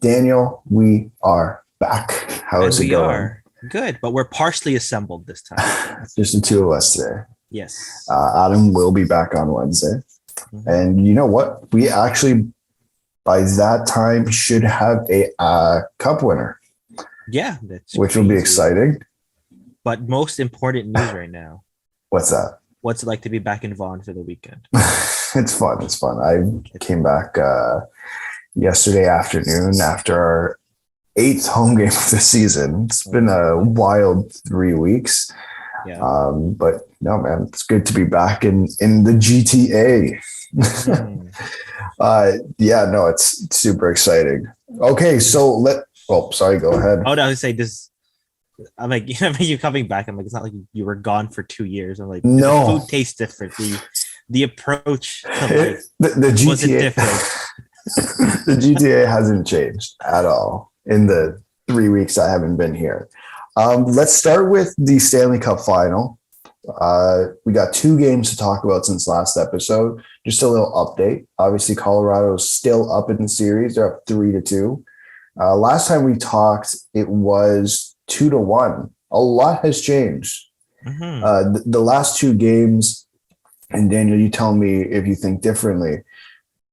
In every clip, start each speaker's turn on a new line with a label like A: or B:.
A: Daniel, we are back. How
B: And
A: is it
B: we
A: going?
B: are good, but we're partially assembled this time.
A: It's just the two of us today.
B: Yes.
A: Adam will be back on Wednesday.
B: Mhm.
A: And you know what? We actually, by that time, should have a cup winner,
B: Yeah, that's
A: which will be
B: crazy.
A: exciting.
B: But most important news right now.
A: What's that?
B: What's it like to be back in Vaughan for the weekend?
A: It's fun. It's fun. I
B: It's
A: came
B: fun.
A: back yesterday afternoon after our eighth home game of the season. It's
B: Oh
A: been
B: my
A: a
B: goodness.
A: wild 3 weeks.
B: Yeah.
A: But no, man, it's good to be back in the GTA.
B: Mhm.
A: Yeah, no, it's super exciting. Okay, so sorry, go ahead.
B: Oh, no, I would say this. I'm like, you coming back. I'm like, it's not like you were gone for 2 years. I'm like, did the
A: No,
B: food taste different? The approach to life
A: the
B: was it
A: GTA,
B: different?
A: the GTA hasn't changed at all in the 3 weeks I haven't been here. Let's start with the Stanley Cup final. We got two games to talk about since last episode. Just a little update. Obviously, Colorado's still up in the series. They're up 3-2. Last time we talked, it was 2-1. A lot has changed.
B: Hmm.
A: The last two games, and Daniel, you tell me if you think differently,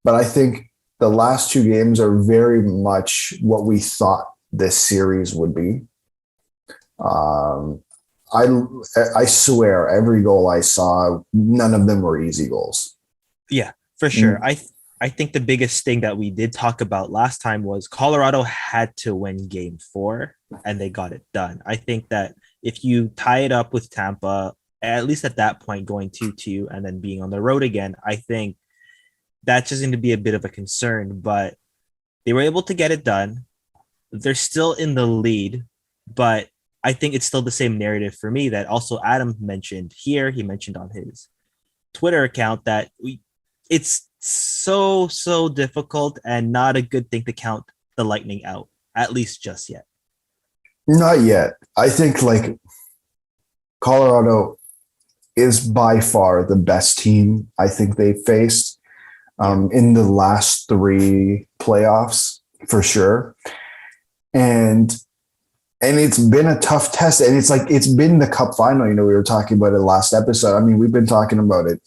A: but I think the last two games are very much what we thought this series would be. Um, I I swear every goal I saw, none of them were easy goals.
B: Yeah, for sure.
A: Mm.
B: I think the biggest thing that we did talk about last time was Colorado had to win game 4 and they got it done. I think that if you tie it up with Tampa, at least at that point going 2-2 and then being on the road again, I think that's just going to be a bit of a concern, but they were able to get it done. They're still in the lead, but I think it's still the same narrative for me that also Adam mentioned here. He mentioned on his Twitter account that it's so difficult and not a good thing to count the Lightning out, at least just yet.
A: Not yet. I think like Colorado is by far the best team I think they faced
B: Yeah.
A: in the last three playoffs for sure. And it's been a tough test. And it's like it's been the cup final. You know, we were talking about it last episode. I mean, we've been talking about it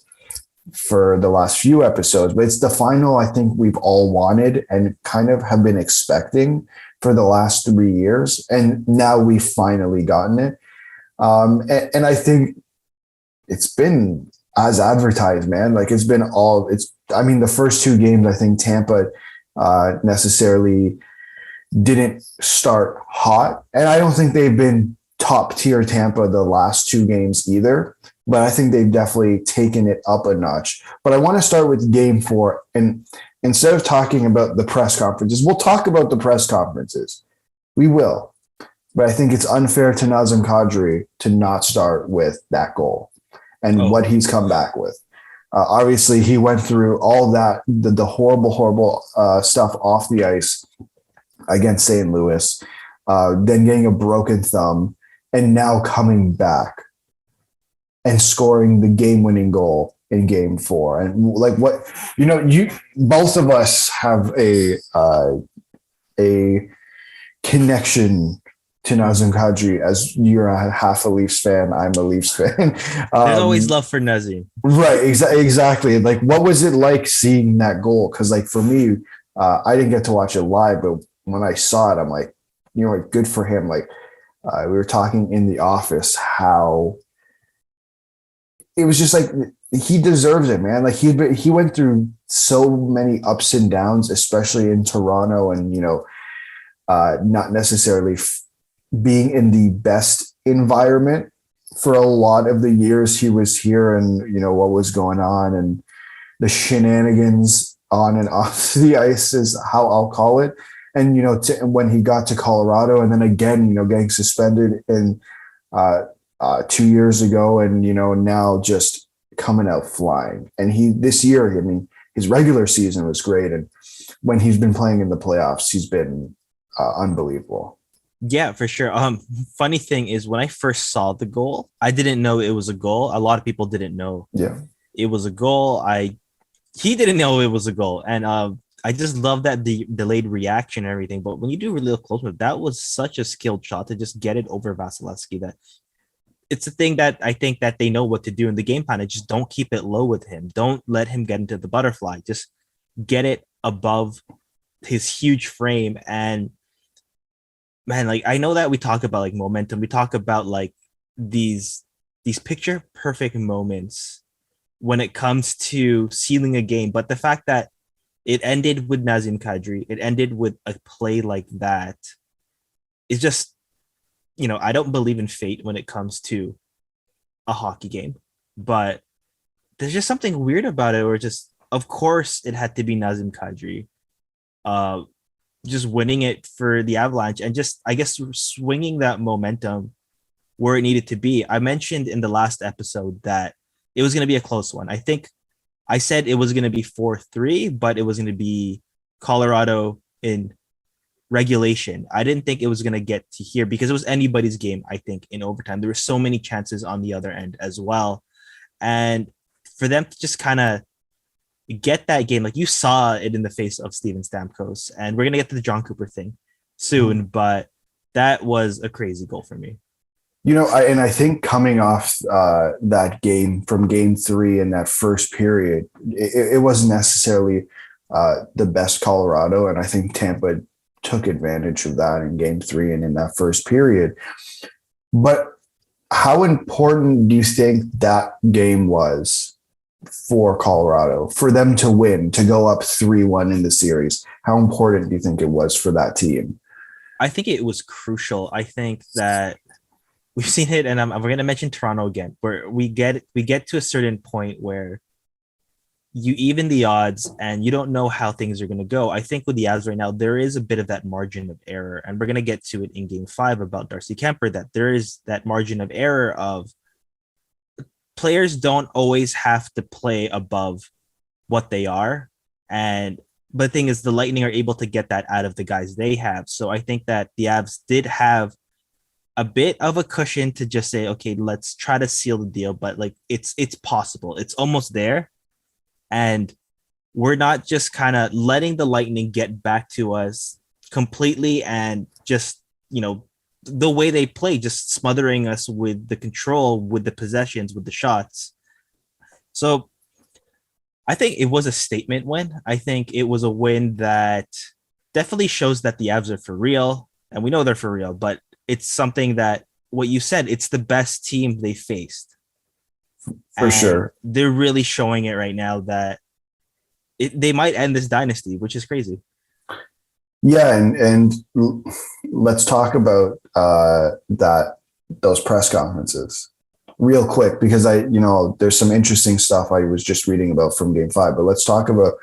A: for the last few episodes, but it's the final I think we've all wanted and kind of have been expecting for the last 3 years. And now we've finally gotten it. And I think it's been as advertised, man. Like I mean, the first two games, I think Tampa necessarily didn't start hot. And I don't think they've been top tier Tampa the last two games either. But I think they've definitely taken it up a notch. But I want to start with game 4. And instead of talking about the press conferences, we'll talk about the press conferences. We will. But I think it's unfair to Nazem Kadri to not start with that goal and
B: Oh,
A: what he's come back with. Obviously, he went through all that, the horrible stuff off the ice against St. Louis, then getting a broken thumb, and now coming back and scoring the game-winning goal in Game 4. And like what you both of us have a connection to Nazem Kadri, as you're half a Leafs fan, I'm a Leafs fan.
B: there's always love for Nazim.
A: Right, exactly. Like, what was it like seeing that goal? Because, like, for me, I didn't get to watch it live, but when I saw it, I'm like, like, good for him. Like, we were talking in the office how it was just like he deserves it, man. Like he went through so many ups and downs, especially in Toronto, and not necessarily being in the best environment for a lot of the years he was here, and what was going on and the shenanigans on and off the ice is how I'll call it. And when he got to Colorado, and then again, getting suspended in 2 years ago, and now just coming out flying. And this year, I mean, his regular season was great, and when he's been playing in the playoffs, he's been unbelievable.
B: Yeah, for sure. Funny thing is when I first saw the goal, I didn't know it was a goal. A lot of people didn't know
A: Yeah,
B: it was a goal. He didn't know it was a goal. And I just love that the delayed reaction and everything. But when you do real close up, that was such a skilled shot to just get it over Vasilevsky. That it's a thing that I think that they know what to do in the game plan. Just don't keep it low with him. Don't let him get into the butterfly. Just get it above his huge frame. And man, like I know that we talk about like momentum. We talk about like these picture perfect moments when it comes to sealing a game. But the fact that it ended with Nazem Kadri, it ended with a play like that is just, I don't believe in fate when it comes to a hockey game, but there's just something weird about it. Or just, of course, it had to be Nazem Kadri, uh, just winning it for the Avalanche and just, I guess, swinging that momentum where it needed to be. I mentioned in the last episode that it was going to be a close one. I think I said it was going to be 4-3, but it was going to be Colorado in regulation. I didn't think it was going to get to here because it was anybody's game, I think, in overtime. There were so many chances on the other end as well. And for them to just kind of get that game, like you saw it in the face of Steven Stamkos. And we're going to get to the Jon Cooper thing soon, but that was a crazy goal for me.
A: I think coming off that game from game 3 in that first period, it wasn't necessarily the best Colorado. And I think Tampa took advantage of that in game 3 and in that first period. But how important do you think that game was for Colorado, for them to win, to go up 3-1 in the series? How important do you think it was for that team?
B: I think it was crucial. I think that we've seen it, and we're going to mention Toronto again, where we get to a certain point where you even the odds and you don't know how things are going to go. I think with the Avs right now, there is a bit of that margin of error, and we're going to get to it in game 5 about Darcy Kemper, that there is that margin of error of players don't always have to play above what they are. But the thing is, the Lightning are able to get that out of the guys they have. So I think that the Avs did have a bit of a cushion to just say, okay, let's try to seal the deal. But like, it's possible. It's almost there. And we're not just kind of letting the Lightning get back to us completely and just, the way they play, just smothering us with the control, with the possessions, with the shots. So I think it was a statement win. I think it was a win that definitely shows that the Avs are for real. And we know they're for real, but it's something that, what you said, it's the best team they faced.
A: For sure.
B: They're really showing it right now that they might end this dynasty, which is crazy.
A: Yeah, and let's talk about those press conferences real quick, because there's some interesting stuff I was just reading about from game 5, but let's talk about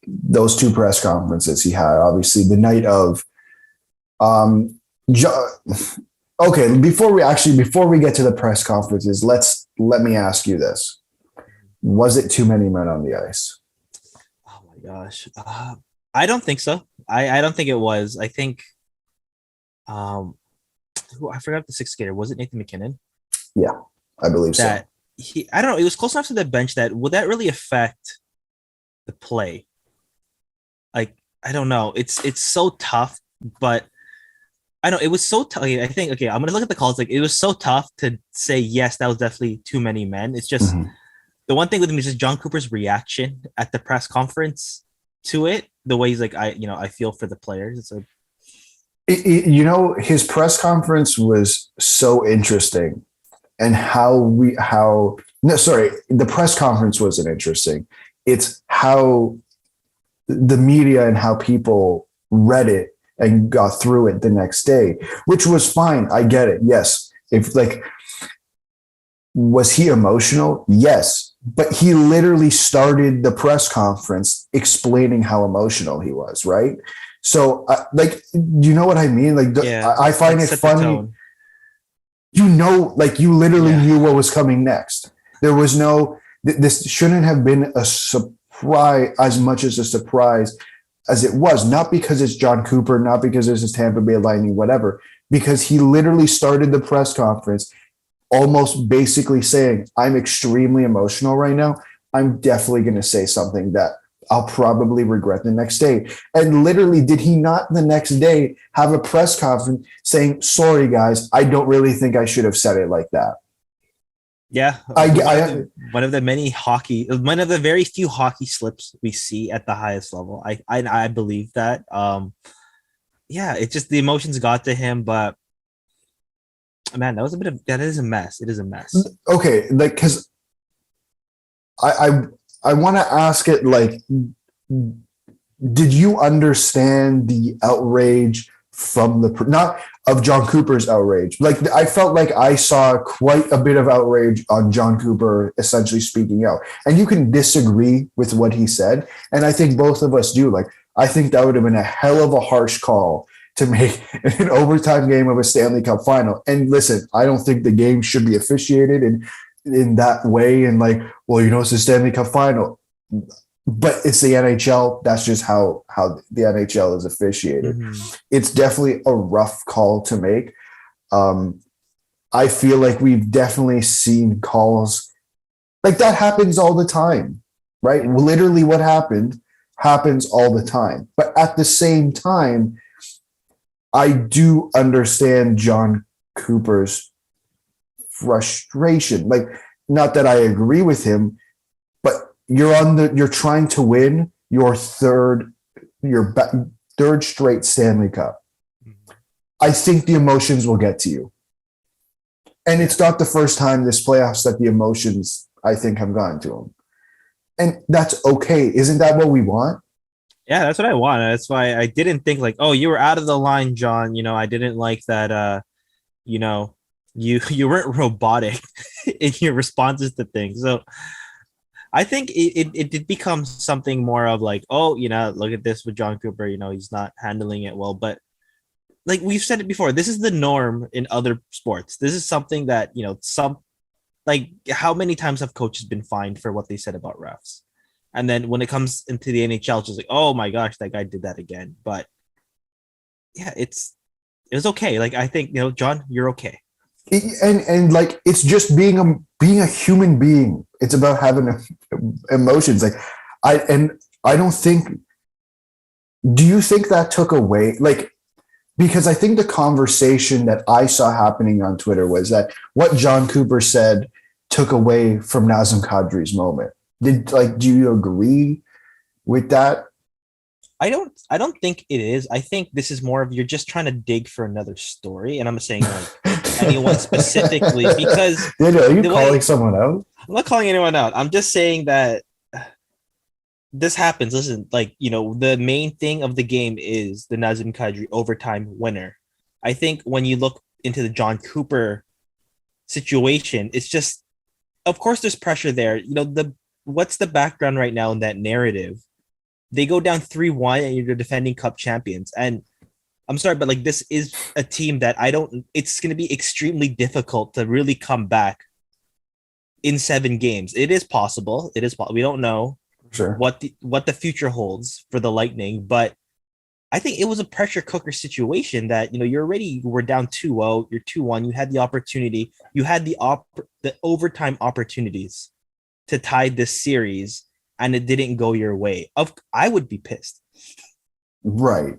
A: those 2 press conferences he had. Obviously, the night of okay, before we get to the press conferences, let me ask you this. Was it too many men on the ice?
B: Oh my gosh. I don't think so. I don't think it was. I think I forgot the 6th skater. Was it Nathan McKinnon?
A: Yeah, I believe so.
B: I don't know. It was close enough to the bench that would that really affect the play? Like, I don't know. It's so tough, but I know it was so tough. I think, okay, I'm going to look at the calls. Like, it was so tough to say, yes, that was definitely too many men. It's just the one thing with me is just Jon Cooper's reaction at the press conference to it. The way he's like, I feel for the players. It's like,
A: his press conference was so interesting, and the press conference wasn't interesting. It's how the media and how people read it and got through it the next day, which was fine. I get it. Yes. Was he emotional? Yes. But he literally started the press conference explaining how emotional he was, right? So, you know what I mean? I find it funny. You literally knew what was coming next. There was this shouldn't have been a surprise as much as a surprise as it was. Not because it's Jon Cooper, not because it's Tampa Bay Lightning, whatever, because he literally started the press conference almost basically saying, I'm extremely emotional right now. I'm definitely going to say something that I'll probably regret the next day. And literally, did he not the next day have a press conference saying, sorry, guys, I don't really think I should have said it like that?
B: Yeah, one of the one of the very few hockey slips we see at the highest level. I believe that. Yeah, it's just the emotions got to him, but man, that is a mess. It is a mess.
A: Okay, like because I want to ask it like, did you understand the outrage from not of Jon Cooper's outrage? Like I felt like I saw quite a bit of outrage on Jon Cooper essentially speaking out. And you can disagree with what he said, and I think both of us do. Like I think that would have been a hell of a harsh call to make an overtime game of a Stanley Cup final. And listen, I don't think the game should be officiated in that way. And like, well, it's a Stanley Cup final, but it's the NHL. That's just how the NHL is officiated. Mm-hmm. It's definitely a rough call to make. I feel like we've definitely seen calls like that happens all the time, right? Literally what happened happens all the time. But at the same time, I do understand Jon Cooper's frustration. Like, not that I agree with him, but you're trying to win your third straight Stanley Cup. I think the emotions will get to you. And it's not the first time this playoffs that the emotions, I think, have gotten to him. And that's okay. Isn't that what we want?
B: Yeah, that's what I want. That's why I didn't think like, oh, you were out of the line, John. I didn't like that. You weren't robotic in your responses to things. So I think it did become something more of like, oh, look at this with Jon Cooper. He's not handling it well. But like we've said it before, this is the norm in other sports. This is something that how many times have coaches been fined for what they said about refs? And then when it comes into the NHL, it's just like, oh my gosh, that guy did that again. But yeah, it was okay. Like I think, John, you're okay.
A: And like it's just being a human being. It's about having emotions. Like I don't think. Do you think that took away? Like, because I think the conversation that I saw happening on Twitter was that what Jon Cooper said took away from Nazem Kadri's moment. Do you agree with that?
B: I don't think it is. I think this is more of you're just trying to dig for another story. And I'm saying like anyone specifically because
A: are you calling someone out?
B: I'm not calling anyone out. I'm just saying that this happens. Listen, the main thing of the game is the Nazem Kadri overtime winner. I think when you look into the Jon Cooper situation, it's just, of course, there's pressure there. What's the background right now in that narrative? They go down 3-1 and you're defending cup champions. And I'm sorry, but this is a team that it's going to be extremely difficult to really come back in 7 games. It is possible. We don't know what the future holds for the Lightning, but I think it was a pressure cooker situation that, you were down 2-0, you're 2-1, you had the opportunity, you had the overtime opportunities to tie this series and it didn't go your way. I would be pissed.
A: Right.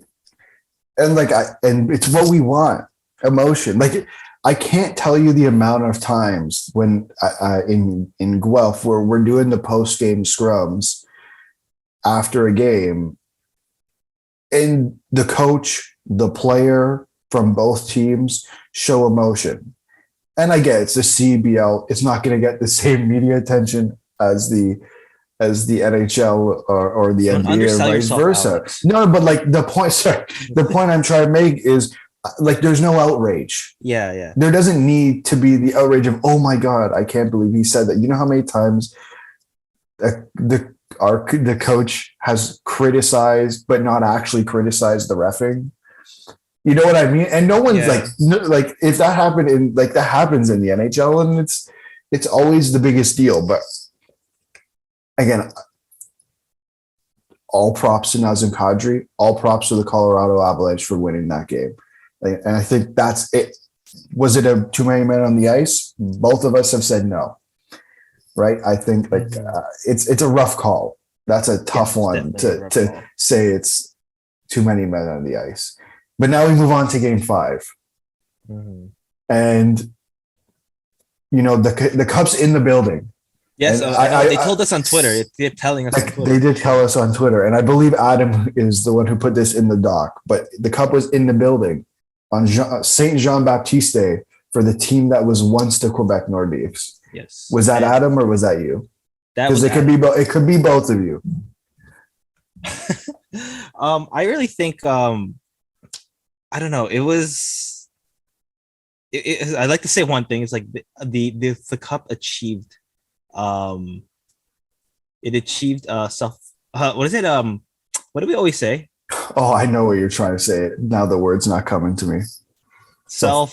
A: And and it's what we want. Emotion. Like I can't tell you the amount of times when in Guelph where we're doing the post-game scrums after a game and the coach, the player from both teams show emotion. And I get it's the CBL. It's not going to get the same media attention as the NHL or the NBA or vice versa. Alex. No, but the point I'm trying to make is there's no outrage.
B: Yeah.
A: There doesn't need to be the outrage of, oh my God, I can't believe he said that. You know how many times the coach has criticized but not actually criticized the reffing? You know what I mean? And no one's if that happened that happens in the NHL, and it's always the biggest deal. But again, all props to Nazem Kadri, all props to the Colorado Avalanche for winning that game. And I think that's it. Was it a too many men on the ice? Both of us have said no. Right? I think it's a rough call. That's a tough
B: Yes, it's
A: one
B: definitely a rough
A: to
B: call.
A: say it's too many men on the ice. But now we move on to game 5.
B: Mhm.
A: And, the Cubs in the building.
B: Yes,
A: And
B: I know they told us on Twitter. They're telling us on
A: like they
B: Twitter.
A: did tell us on Twitter. And I believe Adam is the one who put this in the doc. But the Cup was in the building on Saint Jean Baptiste for the team that was once the Quebec Nordiques.
B: Yes,
A: Was that
B: and
A: Adam or was that you?
B: that
A: Because
B: was
A: it could
B: Adam.
A: be it could be both of you.
B: I really think I don't know. It was. I like to say one thing. It's like the cup achieved. Um, it achieved self. What is it? What do we always say?
A: Oh, I know what you're trying to say. Now the word's not coming to me. So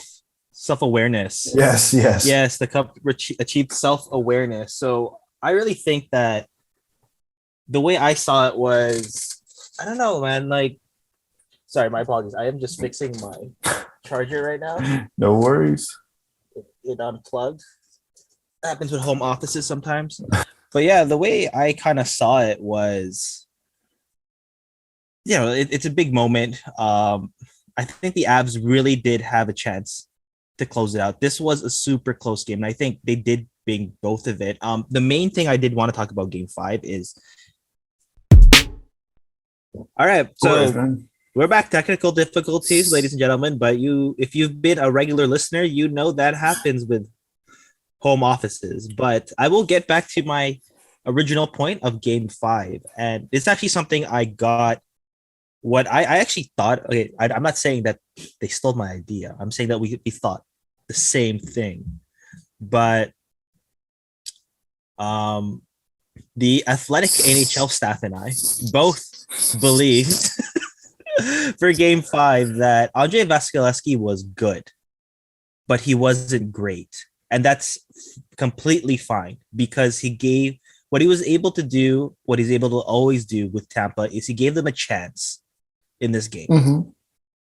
B: Self awareness.
A: yes.
B: Yes, the cup achieved self awareness. So I really think that the way I saw it was, I don't know, man. Like, sorry, my apologies. I am just fixing my charger right now.
A: No worries.
B: It unplugged. Happens with home offices sometimes. But yeah, the way I kind of saw it was, it's a big moment. I think the Avs really did have a chance to close it out. This was a super close game, and I think they did bring both of it. The main thing I did want to talk about Game 5 is, all right, so we're back. Technical difficulties, ladies and gentlemen. But if you've been a regular listener, you know that happens with home offices. But I will get back to my original point of Game 5, and it's actually something I got. What I actually thought. Okay, I'm not saying that they stole my idea. I'm saying that we thought the same thing, but the athletic NHL staff and I both believed for Game 5 that Andrei Vasilevsky was good, but he wasn't great, and that's completely fine because he gave what he was able to do. What he's able to always do with Tampa is he gave them a chance in this game.
A: Mm-hmm.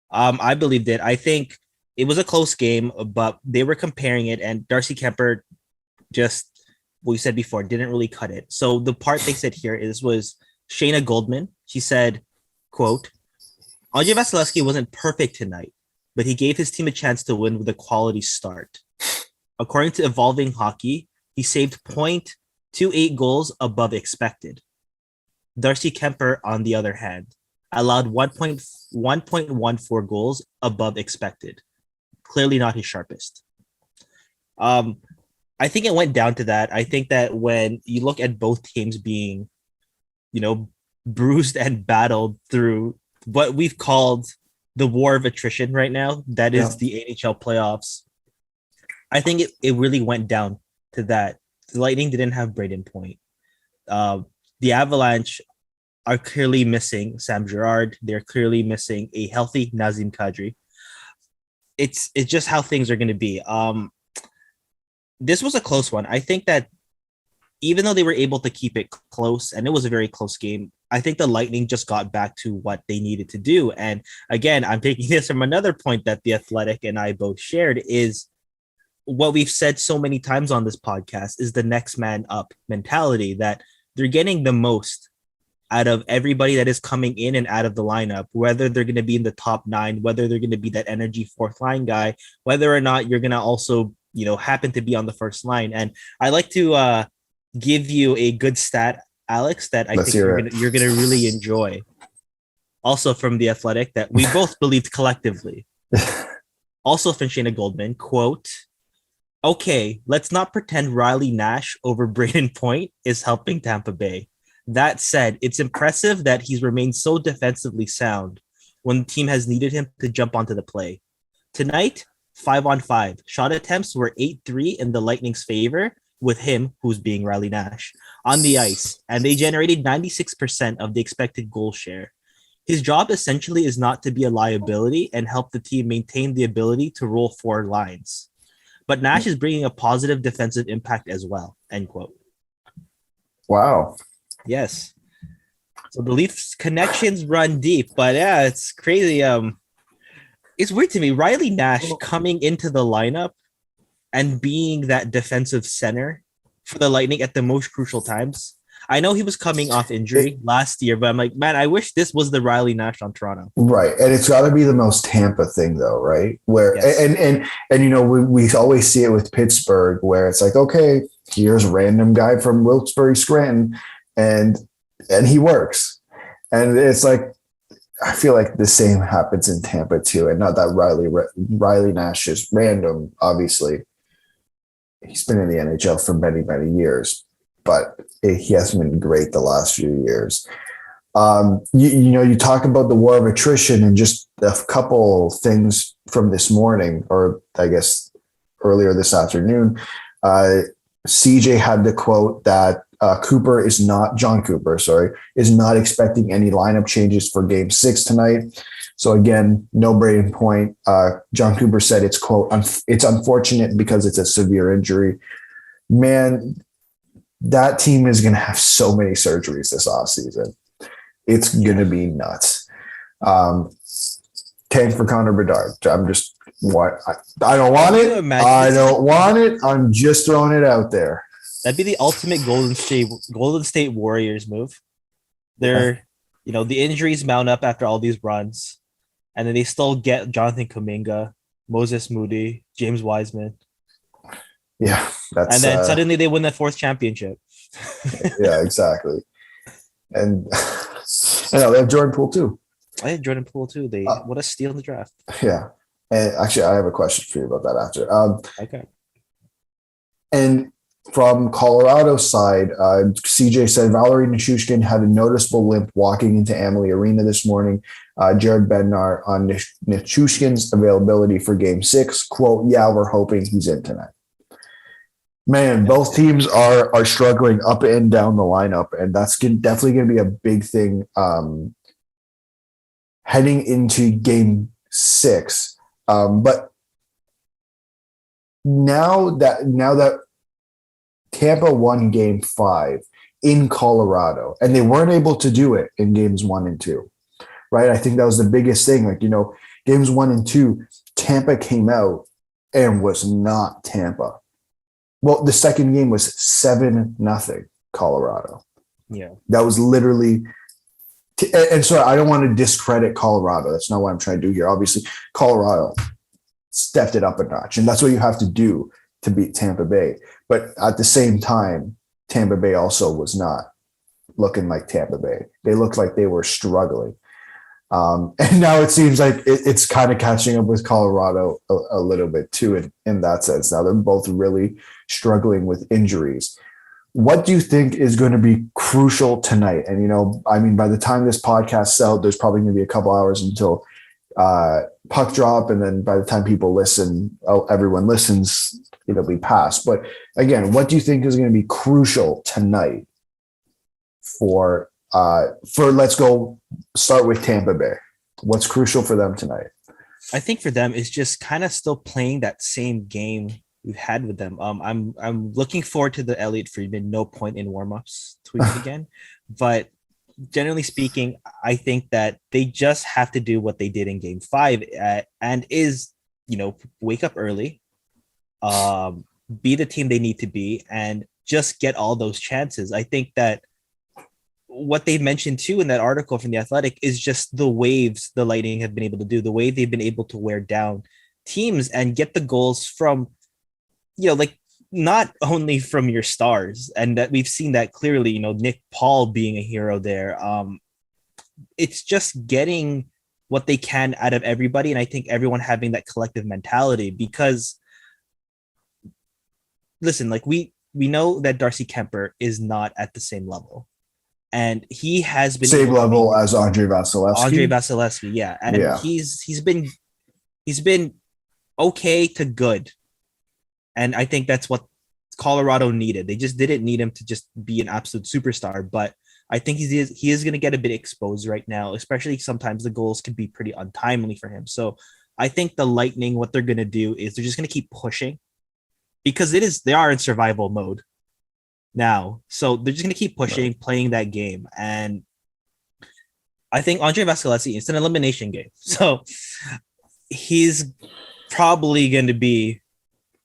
B: I believed it. I think it was a close game, but they were comparing it, and Darcy Kemper just, what you said before, didn't really cut it. So the part they said here was Shayna Goldman. She said, quote, Andrei Vasilevsky wasn't perfect tonight, but he gave his team a chance to win with a quality start. According to Evolving Hockey, he saved 0.28 goals above expected. Darcy Kemper, on the other hand, allowed 1.14 goals above expected. Clearly not his sharpest. I think it went down to that. I think that when you look at both teams being, bruised and battled through what we've called the war of attrition right now, that is the NHL playoffs. I think it really went down to that. The Lightning didn't have Braden Point. The Avalanche are clearly missing Sam Girard. They're clearly missing a healthy Nazem Kadri. It's just how things are going to be. This was a close one. I think that even though they were able to keep it close, and it was a very close game, I think the Lightning just got back to what they needed to do. And again, I'm taking this from another point that the Athletic and I both shared, is what we've said so many times on this podcast is the next man up mentality, that they're getting the most out of everybody that is coming in and out of the lineup, whether they're going to be in the top 9, whether they're going to be that energy fourth line guy, whether or not you're going to also, happen to be on the first line. And I like to give you a good stat, Alex, that I think you're going to really enjoy. Also from the Athletic, that we both believed collectively. Also from Shayna Goldman, quote, okay, let's not pretend Riley Nash over Braden Point is helping Tampa Bay. That said, it's impressive that he's remained so defensively sound when the team has needed him to jump onto the play. Tonight, 5-on-5. Shot attempts were 8-3 in the Lightning's favor, with him, who's being Riley Nash, on the ice, and they generated 96% of the expected goal share. His job essentially is not to be a liability and help the team maintain the ability to roll 4 lines. But Nash is bringing a positive defensive impact as well, end quote.
A: Wow.
B: Yes. So the Leafs connections run deep, but yeah, it's crazy. It's weird to me. Riley Nash coming into the lineup and being that defensive center for the Lightning at the most crucial times. I know he was coming off injury last year, but I'm like, man, I wish this was the Riley Nash on Toronto.
A: Right. And it's got to be the most Tampa thing though, right? Where
B: Yes.
A: and you know, we always see it with Pittsburgh where it's like, okay, here's a random guy from Wilkes-Barre Scranton and he works. And it's like I feel like the same happens in Tampa too. And not that Riley Nash is random, obviously. He's been in the NHL for many, many years, but he hasn't been great the last few years. You know, you talk about the war of attrition and just a couple things from this morning, or I guess earlier this afternoon. CJ had the quote that Jon Cooper, is not expecting any lineup changes for Game 6 tonight. So again, no brain point. Jon Cooper said it's quote, it's unfortunate because it's a severe injury. Man, that team is going to have so many surgeries this offseason. It's going to be nuts. Tank for Connor Bedard. I'm just I don't want it. I don't want it. I'm just throwing it out there.
B: That'd be the ultimate Golden State Warriors move. They're, you know, the injuries mount up after all these runs, and then they still get Jonathan Kuminga, Moses Moody, James Wiseman.
A: Yeah,
B: and then suddenly they win the 4th championship.
A: Yeah, exactly. And you know, they have Jordan Poole too.
B: I had Jordan Poole too. What a steal in the draft.
A: Yeah, and actually, I have a question for you about that after.
B: Okay.
A: And from Colorado's side, CJ said Valerie Nichushkin had a noticeable limp walking into Amalie Arena this morning. Jared Bednar on Nichushkin's availability for Game 6. Quote, yeah, we're hoping he's in tonight. Man, both teams are struggling up and down the lineup, and that's definitely going to be a big thing heading into Game 6. But now that Tampa won Game 5 in Colorado, and they weren't able to do it in Games 1 and 2, right? I think that was the biggest thing. Like, you know, Games 1 and 2, Tampa came out and was not Tampa. Well, the second game was 7-0 Colorado.
B: Yeah.
A: That was literally and so I don't want to discredit Colorado. That's not what I'm trying to do here. Obviously, Colorado stepped it up a notch, and that's what you have to do to beat Tampa Bay. But at the same time, Tampa Bay also was not looking like Tampa Bay. They looked like they were struggling. And now it seems like it's kind of catching up with Colorado a little bit too in that sense. Now they're both really struggling with injuries. What do you think is going to be crucial tonight? And, you know, I mean, by the time this podcast sells, there's probably going to be a couple hours until puck drop. And then by the time people listen, everyone listens, it'll be past. But again, what do you think is going to be crucial tonight for let's go start with Tampa Bay. What's crucial for them tonight?
B: I think for them is just kind of still playing that same game we've had with them. I'm looking forward to the Elliot Friedman no point in warmups tweet again, but generally speaking, I think that they just have to do what they did in Game 5 and is, you know, wake up early, be the team they need to be, and just get all those chances. I think that what they mentioned too in that article from The Athletic is just the waves the Lightning have been able to do, the way they've been able to wear down teams and get the goals from, you know, like not only from your stars, and that we've seen that clearly, you know, Nick Paul being a hero there. It's just getting what they can out of everybody. And I think everyone having that collective mentality, because listen, like we know that Darcy Kemper is not at the same level. And he has been
A: same level as Andre Vasilevsky.
B: Yeah. And he's been okay to good. And I think that's what Colorado needed. They just didn't need him to just be an absolute superstar. But I think he is going to get a bit exposed right now, especially sometimes the goals could be pretty untimely for him. So I think the Lightning, what they're going to do is they're just going to keep pushing, because they are in survival mode now. So they're just going to keep pushing, playing that game. And I think Andre Vasilevsky, it's an elimination game. So he's probably going to be,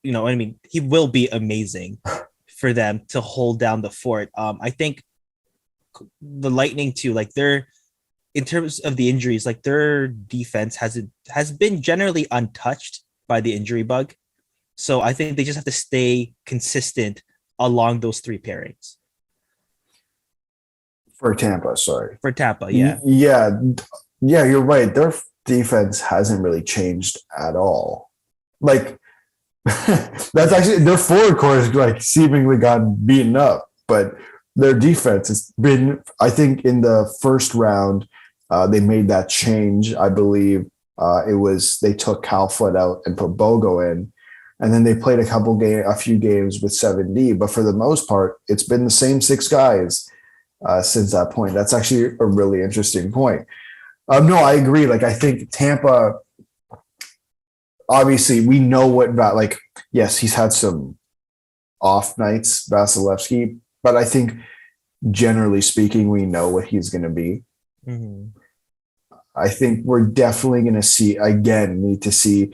B: you know, I mean, he will be amazing for them to hold down the fort. I think the Lightning too. Like they're in terms of the injuries, like their defense has been generally untouched by the injury bug. So I think they just have to stay consistent along those three pairings
A: For Tampa, sorry.
B: for Tampa. Yeah.
A: Yeah, you're right. Their defense hasn't really changed at all. Like that's actually their forward core has like seemingly gotten beaten up, but their defense has been. I think in the first round, they made that change. I believe it was they took Cal Foot out and put Bogo in, and then they played a few games with 7D. But for the most part, it's been the same six guys since that point. That's actually a really interesting point. No, I agree. Like I think Tampa. Obviously, we know what like. Yes, he's had some off nights, Vasilevsky, but I think generally speaking, we know what he's going to be.
B: Mm-hmm.
A: I think we're definitely going to need to see.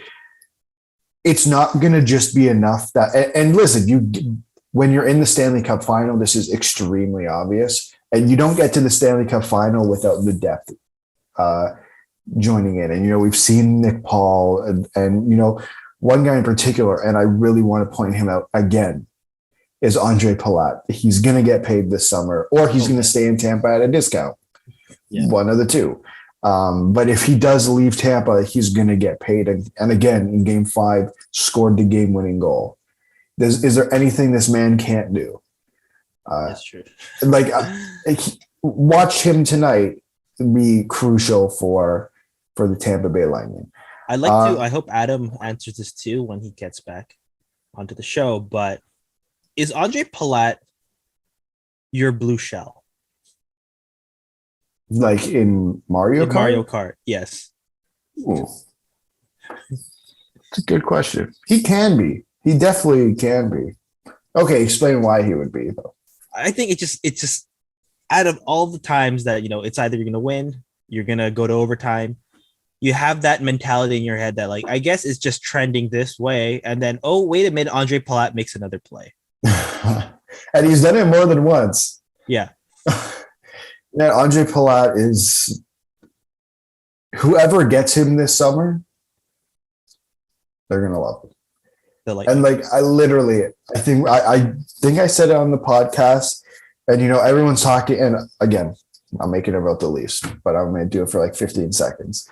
A: It's not going to just be enough that, and listen, when you're in the Stanley Cup final, this is extremely obvious, and you don't get to the Stanley Cup final without the depth joining in. And, we've seen Nick Paul and one guy in particular, and I really want to point him out again, is Andre Palat. He's going to get paid this summer, or he's going to stay in Tampa at a discount. Yeah. One of the two. But if he does leave Tampa, he's going to get paid. And again, in Game 5, scored the game-winning goal. Is there anything this man can't do?
B: That's true.
A: Watch him tonight be crucial for the Tampa Bay Lightning.
B: I hope Adam answers this too when he gets back onto the show. But is Andre Palat your blue shell?
A: Like in Mario Kart?
B: Mario Kart, yes.
A: Ooh. It's a good question. He can be. He definitely can be. Okay, explain why he would be though.
B: I think it's just out of all the times that it's either you're gonna win, you're gonna go to overtime. You have that mentality in your head that like I guess it's just trending this way, and then oh wait a minute, Andre Palat makes another play,
A: and he's done it more than once.
B: Yeah.
A: Yeah, Andre Palat is whoever gets him this summer, they're gonna love him. And like I think I said it on the podcast, and everyone's talking, and again, I'm making it about the Leafs, but I'm gonna do it for like 15 seconds.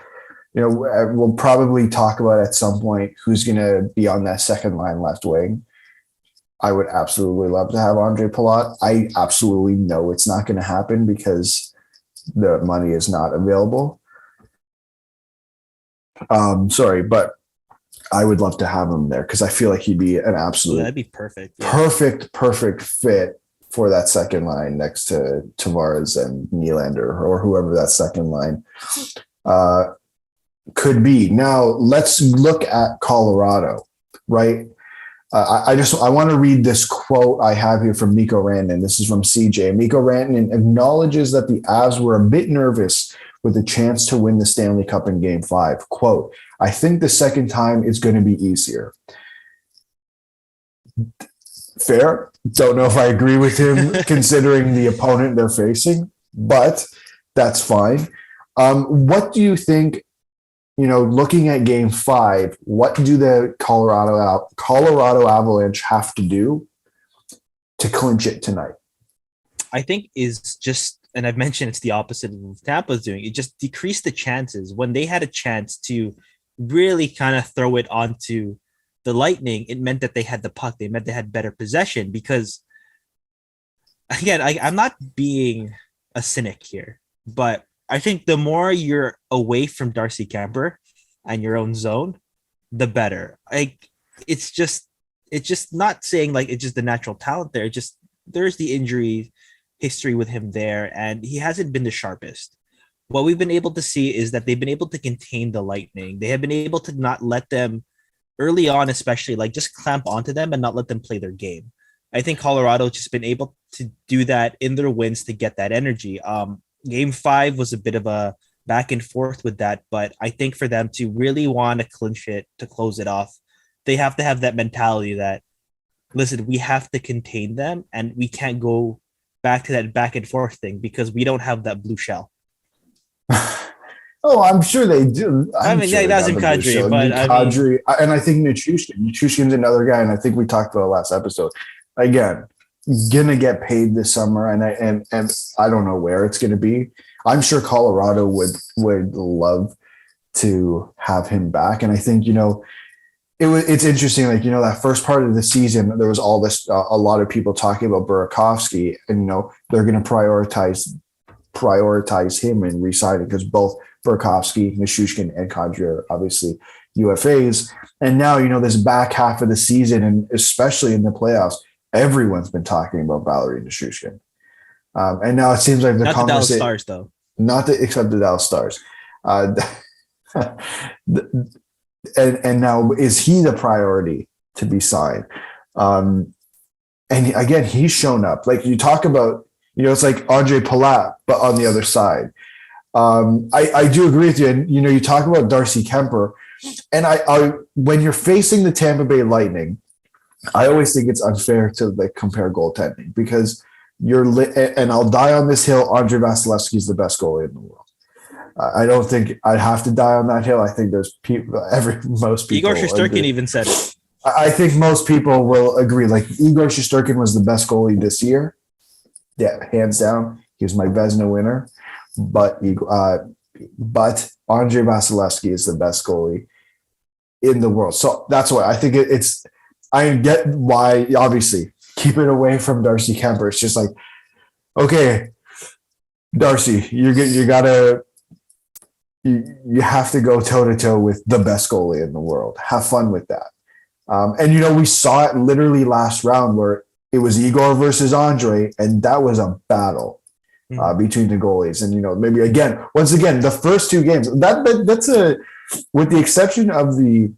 A: We'll probably talk about at some point who's gonna be on that second line left wing. I would absolutely love to have Andre Palat. I absolutely know it's not going to happen because the money is not available. Sorry, but I would love to have him there because I feel like he'd be an absolute
B: that'd be perfect. Yeah.
A: Perfect fit for that second line next to Tavares and Nylander or whoever that second line could be. Now let's look at Colorado, right? I want to read this quote I have here from Mikko Rantanen. This is from CJ. Mikko Rantanen acknowledges that the Avs were a bit nervous with the chance to win the Stanley Cup in Game 5. Quote, I think the second time is going to be easier. Fair. Don't know if I agree with him considering the opponent they're facing, but that's fine. What do you think? Looking at Game 5, what do the Colorado Avalanche have to do to clinch it tonight?
B: I think is just, and I've mentioned it's the opposite of what Tampa's doing. It just decreased the chances when they had a chance to really kind of throw it onto the Lightning. It meant that they had the puck. They meant they had better possession because, again, I'm not being a cynic here, but I think the more you're away from Darcy Kemper and your own zone, the better. It's just not saying like it's just the natural talent there. There's the injury history with him there, and he hasn't been the sharpest. What we've been able to see is that they've been able to contain the Lightning. They have been able to not let them early on, especially like just clamp onto them and not let them play their game. I think Colorado just been able to do that in their wins to get that energy. Game 5 was a bit of a back and forth with that, but I think for them to really want to clinch it, to close it off, they have to have that mentality that, listen, we have to contain them and we can't go back to that back and forth thing because we don't have that blue shell.
A: Oh, I'm sure they do.
B: Yeah,
A: they
B: that's
A: got
B: in
A: the blue
B: Kadri,
A: shield.
B: but I mean,
A: Kadri, and I think Nichushkin's another guy, and I think we talked about it last episode. Again, gonna get paid this summer, and I don't know where it's gonna be. I'm sure Colorado would love to have him back, and I think it's interesting. Like that first part of the season, there was all this a lot of people talking about Burakovsky, and they're gonna prioritize him and re-sign it because both Burakovsky, Nichushkin, and Kadri are obviously UFAs. And now, this back half of the season, and especially in the playoffs, everyone's been talking about Valeri Nichushkin. And now it seems like
B: not the Dallas Stars, though.
A: Except the Dallas Stars. And now, is he the priority to be signed? And again, he's shown up. Like you talk about, it's like Andre Palat, but on the other side. I do agree with you. And, you talk about Darcy Kemper. And I when you're facing the Tampa Bay Lightning, I always think it's unfair to compare goaltending because and I'll die on this hill. Andre Vasilevsky is the best goalie in the world. I don't think I'd have to die on that hill. I think there's most people.
B: Igor Shesterkin even said it.
A: I think most people will agree. Like Igor Shesterkin was the best goalie this year. Yeah, hands down. He was my Vezina winner. But Andre Vasilevsky is the best goalie in the world. So that's why I think it's. I get why. Obviously, keep it away from Darcy Kemper. It's just like, okay, Darcy, you have to go toe to toe with the best goalie in the world. Have fun with that. And we saw it literally last round where it was Igor versus Andre, and that was a battle. Between the goalies, and maybe once again, the first two games that's with the exception of the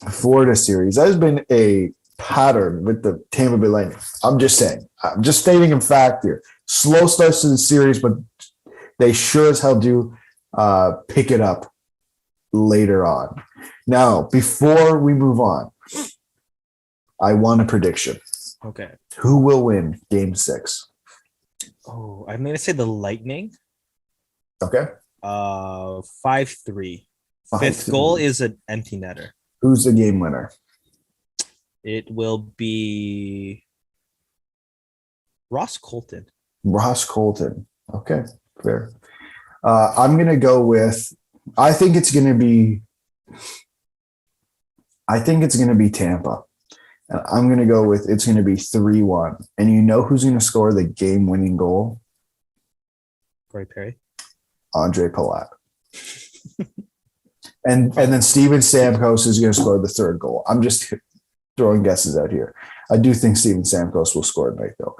A: Florida series, that has been a pattern with the Tampa Bay Lightning. I'm just saying, I'm just stating a fact here. Slow starts to the series, but they sure as hell do pick it up later on. Now, before we move on, I want a prediction.
B: Okay,
A: who will win Game 6?
B: Oh, I'm gonna say the Lightning.
A: Okay.
B: 5-3. Fifth goal is an empty netter.
A: Who's the game winner?
B: It will be Ross Colton.
A: Ross Colton. Okay, fair. I'm gonna go with. I think it's gonna be Tampa. I'm going to go with it's going to be 3-1. And who's going to score the game-winning goal?
B: Corey Perry.
A: Andre Palat. and then Steven Stamkos is going to score the third goal. I'm just throwing guesses out here. I do think Steven Stamkos will score tonight, though.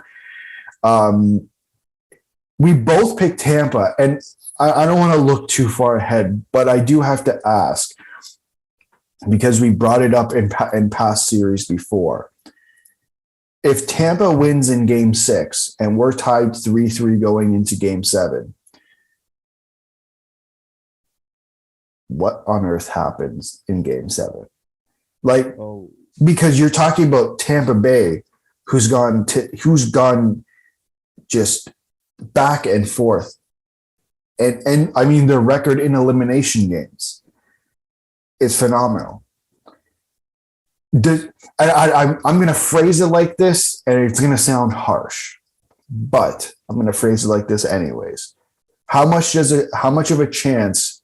A: We both picked Tampa, and I don't want to look too far ahead, but I do have to ask, because we brought it up in past series before. If Tampa wins in Game 6 and we're tied 3-3 going into Game 7, what on earth happens in Game 7? Because you're talking about Tampa Bay, who's gone just back and forth, and I mean their record in elimination games is phenomenal. I'm going to phrase it like this, and it's going to sound harsh, but I'm going to phrase it like this anyways. How much of a chance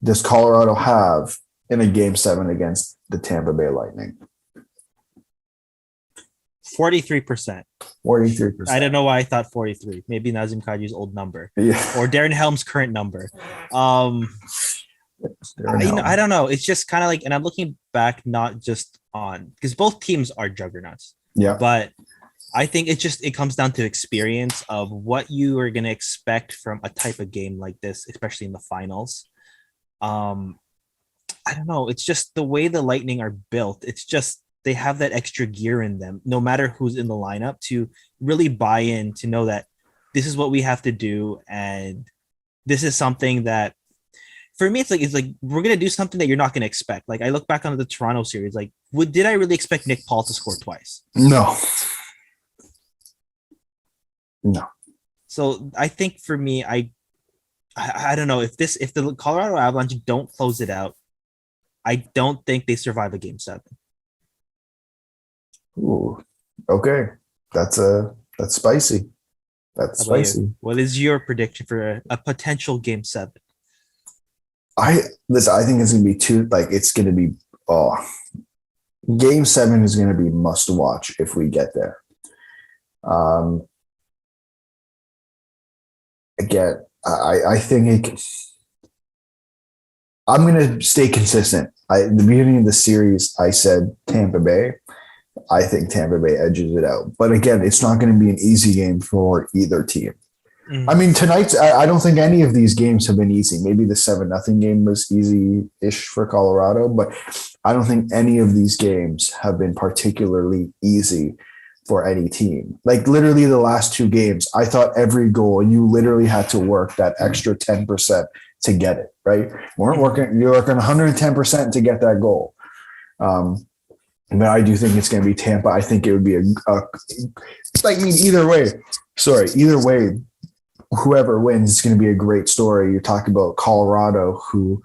A: does Colorado have in a Game 7 against the Tampa Bay Lightning?
B: 43%.
A: 43%.
B: I don't know why I thought 43. Maybe Nazem Kadri's old number.
A: Yeah.
B: Or Darren Helm's current number. I don't know. It's just kind of like, and I'm looking back, not just on, because both teams are juggernauts.
A: Yeah.
B: But I think it comes down to experience of what you are going to expect from a type of game like this, especially in the finals. I don't know. It's just the way the Lightning are built. It's just, they have that extra gear in them, no matter who's in the lineup, to really buy in, to know that this is what we have to do. And this is something that, for me, it's like we're gonna do something that you're not gonna expect. Like I look back on the Toronto series, like did I really expect Nick Paul to score twice?
A: No.
B: So I think for me, I don't know if the Colorado Avalanche don't close it out, I don't think they survive a game 7.
A: Ooh, okay. That's spicy. That's
B: How about you?
A: spicy.
B: What is your prediction for a potential game 7?
A: I think it's gonna be two. Like it's gonna be. Oh, Game 7 is gonna be must watch if we get there. Um, Again, I think I'm gonna stay consistent. At the beginning of the series, I said Tampa Bay. I think Tampa Bay edges it out. But again, it's not going to be an easy game for either team. I mean, tonight's, I don't think any of these games have been easy. Maybe the 7-0 game was easy-ish for Colorado, but I don't think any of these games have been particularly easy for any team. Like literally the last two games, I thought every goal, you literally had to work that extra 10% to get it, right? You're working 110% to get that goal. But I do think it's going to be Tampa. I think it would be either way, whoever wins, it's going to be a great story. You're talking about Colorado, who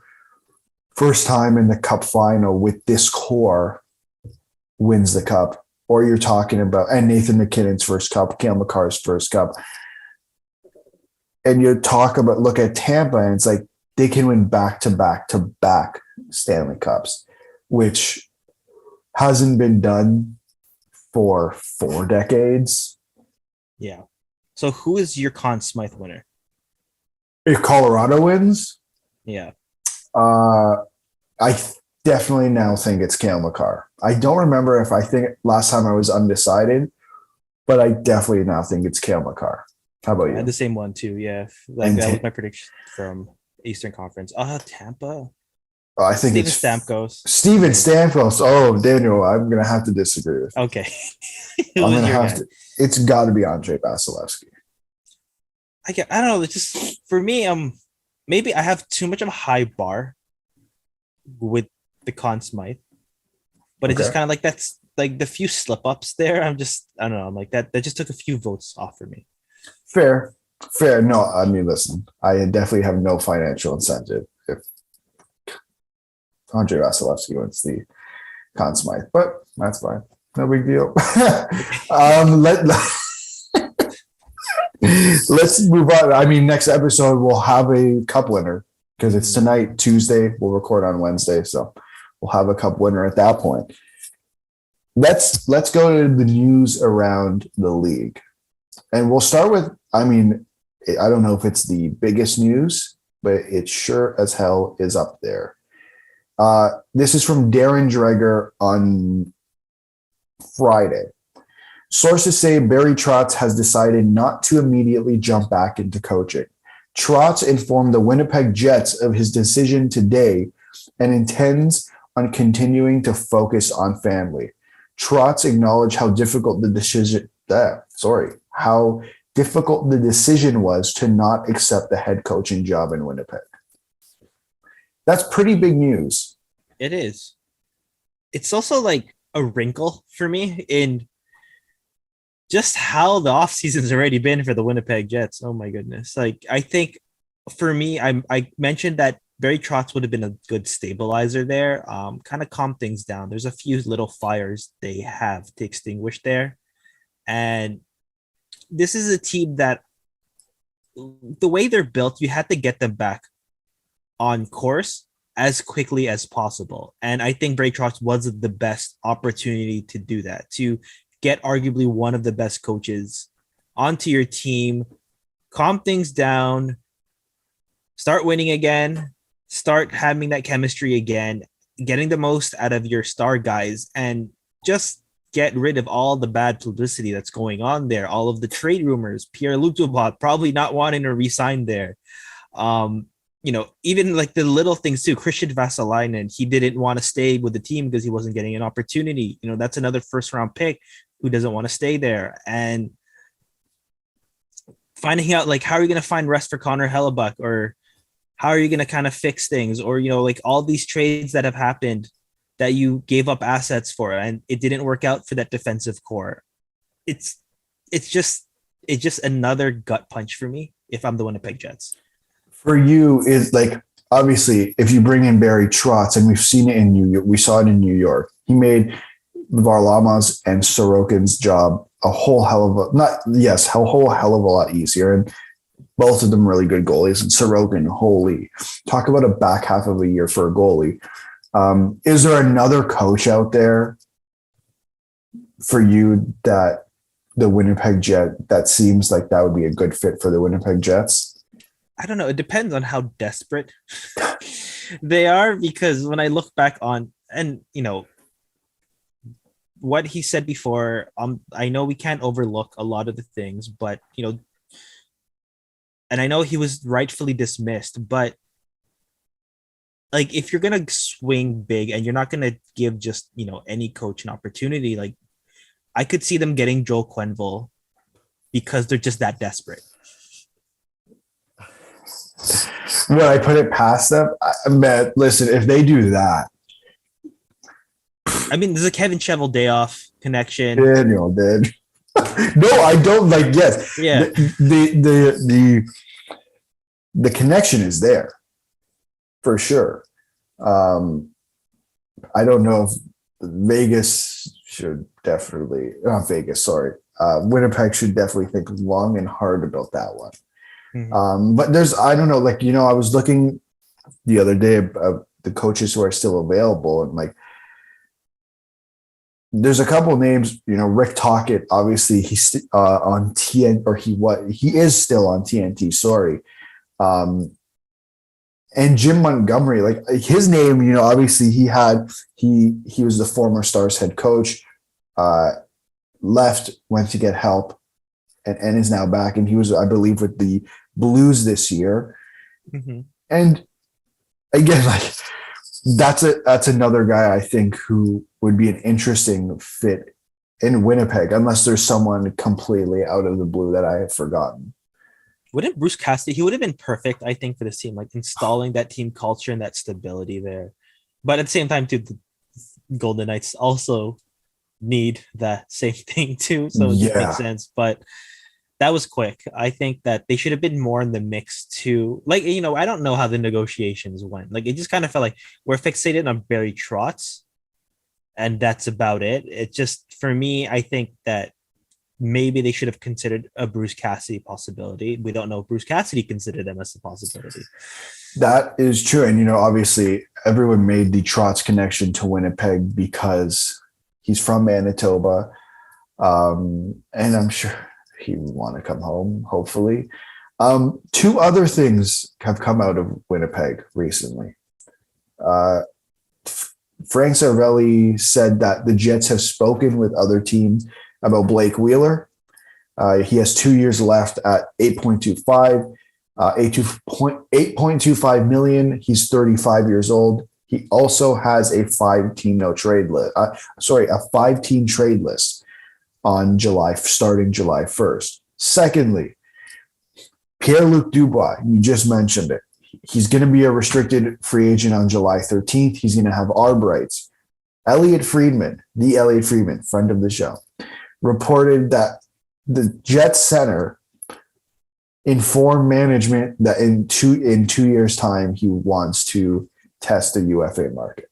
A: first time in the Cup final with this core wins the Cup. Or you're talking about, and Nathan McKinnon's first Cup, Cale Makar's first Cup. And you look at Tampa, and it's like they can win back-to-back Stanley Cups, which hasn't been done for 4 decades.
B: Yeah. So who is your Conn Smythe winner?
A: If Colorado wins,
B: Yeah.
A: I definitely now think it's Cale Makar. I don't remember if I think last time I was undecided, but I definitely now think it's Cale Makar. How about
B: I
A: you?
B: had the same one too. Yeah. Like
A: And
B: that was my prediction from Eastern Conference. Tampa.
A: I think
B: Steven
A: it's
B: Stamkos.
A: Steven Stamkos. Oh, Daniel, I'm going to have to disagree with you.
B: Okay.
A: I'm going to have to. It's got to be Andrei Vasilevsky.
B: I don't know. It's just for me. Maybe I have too much of a high bar with the Conn Smythe, but it's just kind of like that's like the few slip ups there. I don't know. I'm like that. That just took a few votes off for me.
A: Fair. No, I mean, listen, I definitely have no financial incentive if Andrei Vasilevsky wins the Conn Smythe, but that's fine. No big deal. Let's move on. I mean, next episode we'll have a Cup winner because it's tonight, Tuesday. We'll record on Wednesday, so we'll have a Cup winner at that point. Let's go to the news around the league, and we'll start with. I mean, I don't know if it's the biggest news, but it sure as hell is up there. This is from Darren Dreger on Friday. Sources say Barry Trotz has decided not to immediately jump back into coaching. Trotz informed the Winnipeg Jets of his decision today and intends on continuing to focus on family. Trotz acknowledged how difficult the decision was to not accept the head coaching job in Winnipeg. That's pretty big news.
B: It is. It's also like a wrinkle for me in just how the offseason's already been for the Winnipeg Jets. Oh my goodness. Like I think for me, I mentioned that Barry Trotz would have been a good stabilizer there. Kind of calm things down. There's a few little fires they have to extinguish there. And this is a team that the way they're built, you had to get them back on course as quickly as possible. And I think Barry Trotz was the best opportunity to do that, to get arguably one of the best coaches onto your team, calm things down, start winning again, start having that chemistry again, getting the most out of your star guys, and just get rid of all the bad publicity that's going on there, all of the trade rumors, Pierre Lutobot probably not wanting to resign there. Even like the little things too. Christian Vassalainen, he didn't want to stay with the team because he wasn't getting an opportunity. That's another first round pick who doesn't want to stay there. And finding out like how are you going to find rest for Connor Hellebuck, or how are you going to kind of fix things, or like all these trades that have happened that you gave up assets for and it didn't work out for that defensive core. It's just it's just another gut punch for me if I'm the Winnipeg Jets.
A: For you, is like obviously if you bring in Barry Trotz, and we've seen it in New York, we saw it in New York. He made Varlamov's and Sorokin's job a whole hell of a lot easier, and both of them really good goalies. And Sorokin, holy, talk about a back half of a year for a goalie. Is there another coach out there for you that the Winnipeg Jet that seems like that would be a good fit for the Winnipeg Jets?
B: I don't know. It depends on how desperate they are, because when I look back on, and what he said before, I know we can't overlook a lot of the things, but and I know he was rightfully dismissed, but like if you're gonna swing big and you're not gonna give just any coach an opportunity, like I could see them getting Joel Quenneville because they're just that desperate.
A: Would I put it past them? Man, listen, if they do that,
B: I mean, there's a Kevin Cheveldayoff connection.
A: Daniel did. No, I don't like. Yes,
B: Yeah.
A: The connection is there for sure. I don't know if Vegas should definitely not Vegas. Sorry, Winnipeg should definitely think long and hard about that one.
B: Mhm.
A: But I don't know, like I was looking the other day about the coaches who are still available, and like there's a couple of names. Rick Tocchet, obviously he's on TNT, or he is still on TNT. Sorry, and Jim Montgomery, like his name. Obviously he was the former Stars head coach. Left, went to get help, and is now back. And he was, I believe, with the Blues this year.
B: Mm-hmm.
A: And again, like that's another guy I think who would be an interesting fit in Winnipeg, unless there's someone completely out of the blue that I have forgotten.
B: Wouldn't Bruce Cassidy, he would have been perfect, I think, for this team, like installing that team culture and that stability there. But at the same time, too, the Golden Knights also need that same thing too, so it just makes sense. But that was quick. I think that they should have been more in the mix too. Like, I don't know how the negotiations went. Like, it just kind of felt like we're fixated on Barry Trotz, and that's about it. It just, for me, I think that maybe they should have considered a Bruce Cassidy possibility. We don't know if Bruce Cassidy considered them as a possibility.
A: That is true. And, obviously everyone made the Trotz connection to Winnipeg because he's from Manitoba. And I'm sure he would want to come home, hopefully. Two other things have come out of Winnipeg recently. Frank Cervelli said that the Jets have spoken with other teams about Blake Wheeler. He has 2 years left at 8.25, 8.25 million. He's 35 years old. He also has a 5-team trade list on starting July 1st. Secondly, Pierre-Luc Dubois, you just mentioned it. He's going to be a restricted free agent on July 13th. He's going to have arb rights. Elliot Friedman, friend of the show, reported that the Jets center informed management that in 2 years' time he wants to test the UFA market.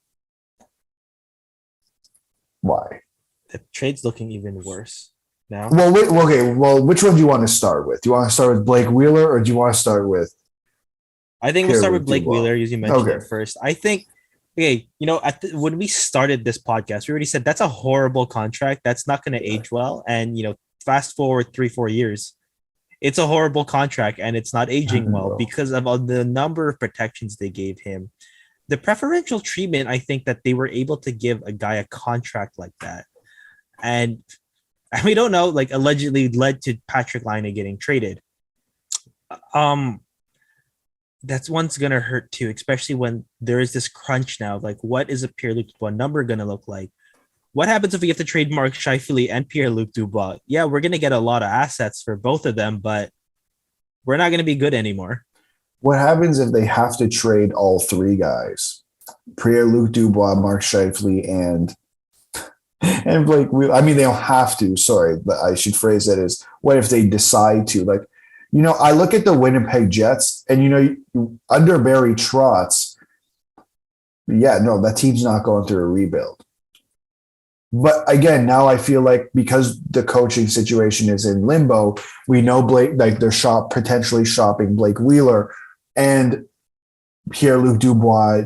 A: Why?
B: The trade's looking even worse now.
A: Well, which one do you want to start with? Do you want to start with Blake Wheeler, or do you want to start with?
B: I think we'll start with Blake Wheeler, as you mentioned it first. I think, when we started this podcast, we already said that's a horrible contract. That's not going to age well. And, fast forward 3-4 years, it's a horrible contract and it's not aging well because of the number of protections they gave him. The preferential treatment, I think that they were able to give a guy a contract like that. And we don't know, like allegedly led to Patrick Laine getting traded. That's one's gonna hurt too, especially when there is this crunch now. Like, what is a Pierre-Luc Dubois number gonna look like? What happens if we get to trade Mark Scheifele and Pierre-Luc Dubois? Yeah, we're gonna get a lot of assets for both of them, but we're not gonna be good anymore.
A: What happens if they have to trade all three guys? Pierre-Luc Dubois, Mark Scheifele, and And Blake, I mean, they don't have to. Sorry, but I should phrase that as what if they decide to? Like, I look at the Winnipeg Jets, and under Barry Trotz, yeah, no, that team's not going through a rebuild. But again, now I feel like because the coaching situation is in limbo, we know Blake, like they're potentially shopping Blake Wheeler, and Pierre-Luc Dubois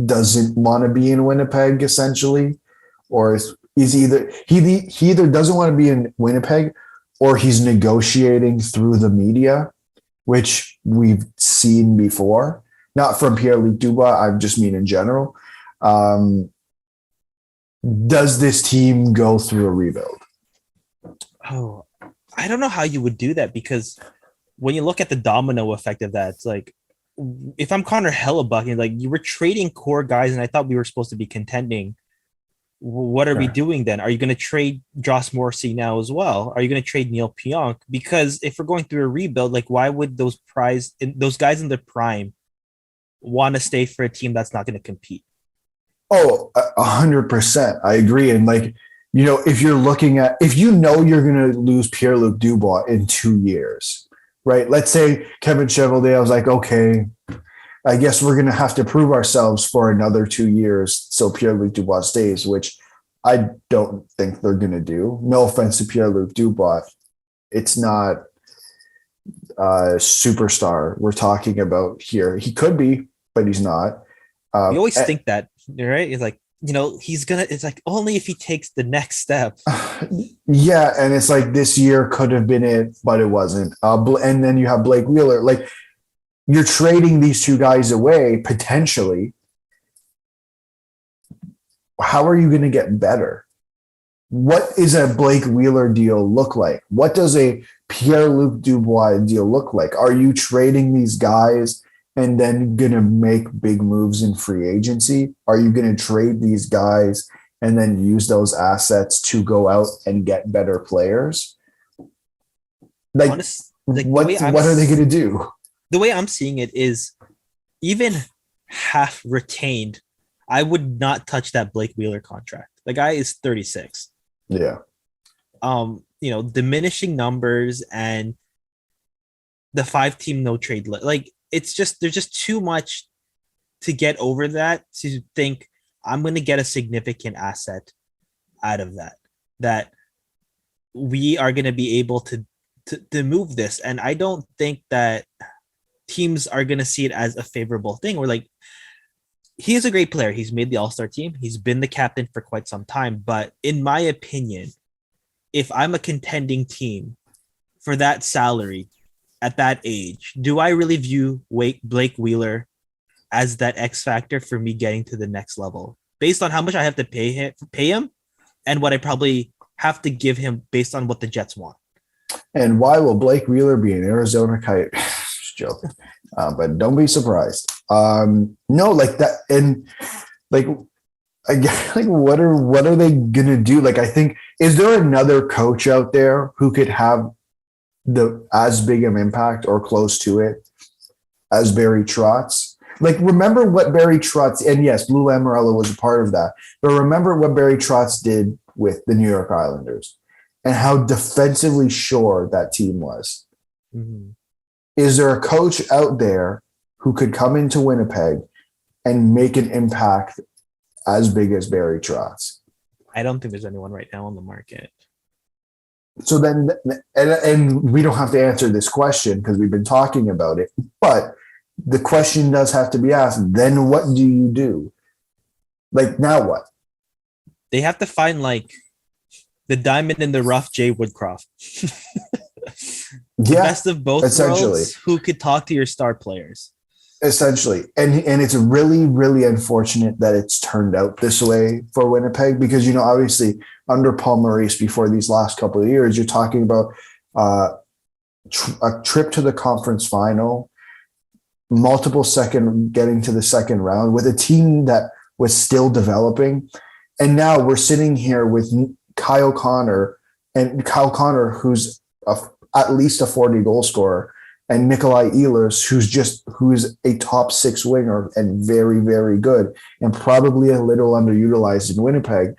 A: doesn't want to be in Winnipeg, essentially, or he's either he either doesn't want to be in Winnipeg, or he's negotiating through the media, which we've seen before. Not from Pierre-Luc Dubois, I just mean in general. Does this team go through a rebuild?
B: Oh, I don't know how you would do that, because when you look at the domino effect of that, it's like, if I'm Connor Hellebuck, like, you were trading core guys and I thought we were supposed to be contending. What are we doing then? Are you going to trade Josh Morrissey now as well? Are you going to trade Neil Pionk? Because if we're going through a rebuild, like, why would those guys in their prime want to stay for a team that's not going to compete?
A: Oh, 100%. I agree. And if you're looking at, if you're going to lose Pierre-Luc Dubois in 2 years, right? Let's say Kevin Chevalier was like, okay, I guess we're going to have to prove ourselves for another 2 years. So Pierre-Luc Dubois stays, which I don't think they're going to do. No offense to Pierre-Luc Dubois. It's not a superstar we're talking about here. He could be, but he's not.
B: You always think that, right? It's like, it's like only if he takes the next step.
A: Yeah. And it's like this year could have been it, but it wasn't. And then you have Blake Wheeler. Like, you're trading these two guys away potentially. How are you going to get better? What is a Blake Wheeler deal look like? What does a Pierre-Luc Dubois deal look like? Are you trading these guys and then going to make big moves in free agency? Are you going to trade these guys and then use those assets to go out and get better players? What are they going to do?
B: The way I'm seeing it is, even half retained, I would not touch that Blake Wheeler contract. The guy is 36.
A: Yeah.
B: Diminishing numbers and the 5-team no trade. There's just too much to get over that to think I'm going to get a significant asset out of that we are going to be able to move this. And I don't think that teams are going to see it as a favorable thing. Or like, he is a great player. He's made the All-Star team. He's been the captain for quite some time. But in my opinion, if I'm a contending team for that salary at that age, do I really view Blake Wheeler as that X factor for me getting to the next level based on how much I have to pay him and what I probably have to give him based on what the Jets want? And
A: why will Blake Wheeler be an Arizona Coyote? Just joking. But don't be surprised. No, like that. And like, again, like what are they going to do? Like, I think, is there another coach out there who could have as big of an impact or close to it as Barry Trotz? Like, remember what Barry Trotz, and yes, Lou Lamoriello was a part of that, but remember what Barry Trotz did with the New York Islanders and how defensively sure that team was.
B: Mm-hmm.
A: Is there a coach out there who could come into Winnipeg and make an impact as big as Barry Trotz?
B: I don't think there's anyone right now on the market.
A: So then, and we don't have to answer this question because we've been talking about it, but the question does have to be asked. Then what do you do? Like, now what?
B: They have to find like the diamond in the rough, Jay Woodcroft. The best of both worlds, who could talk to your star players.
A: Essentially. And it's really, really unfortunate that it's turned out this way for Winnipeg because, obviously under Paul Maurice before these last couple of years, you're talking about a trip to the conference final, getting to the second round with a team that was still developing. And now we're sitting here with Kyle Connor, who's at least a 40 goal scorer, and Nikolai Ehlers, who's a top 6 winger and very, very good, and probably a little underutilized in Winnipeg.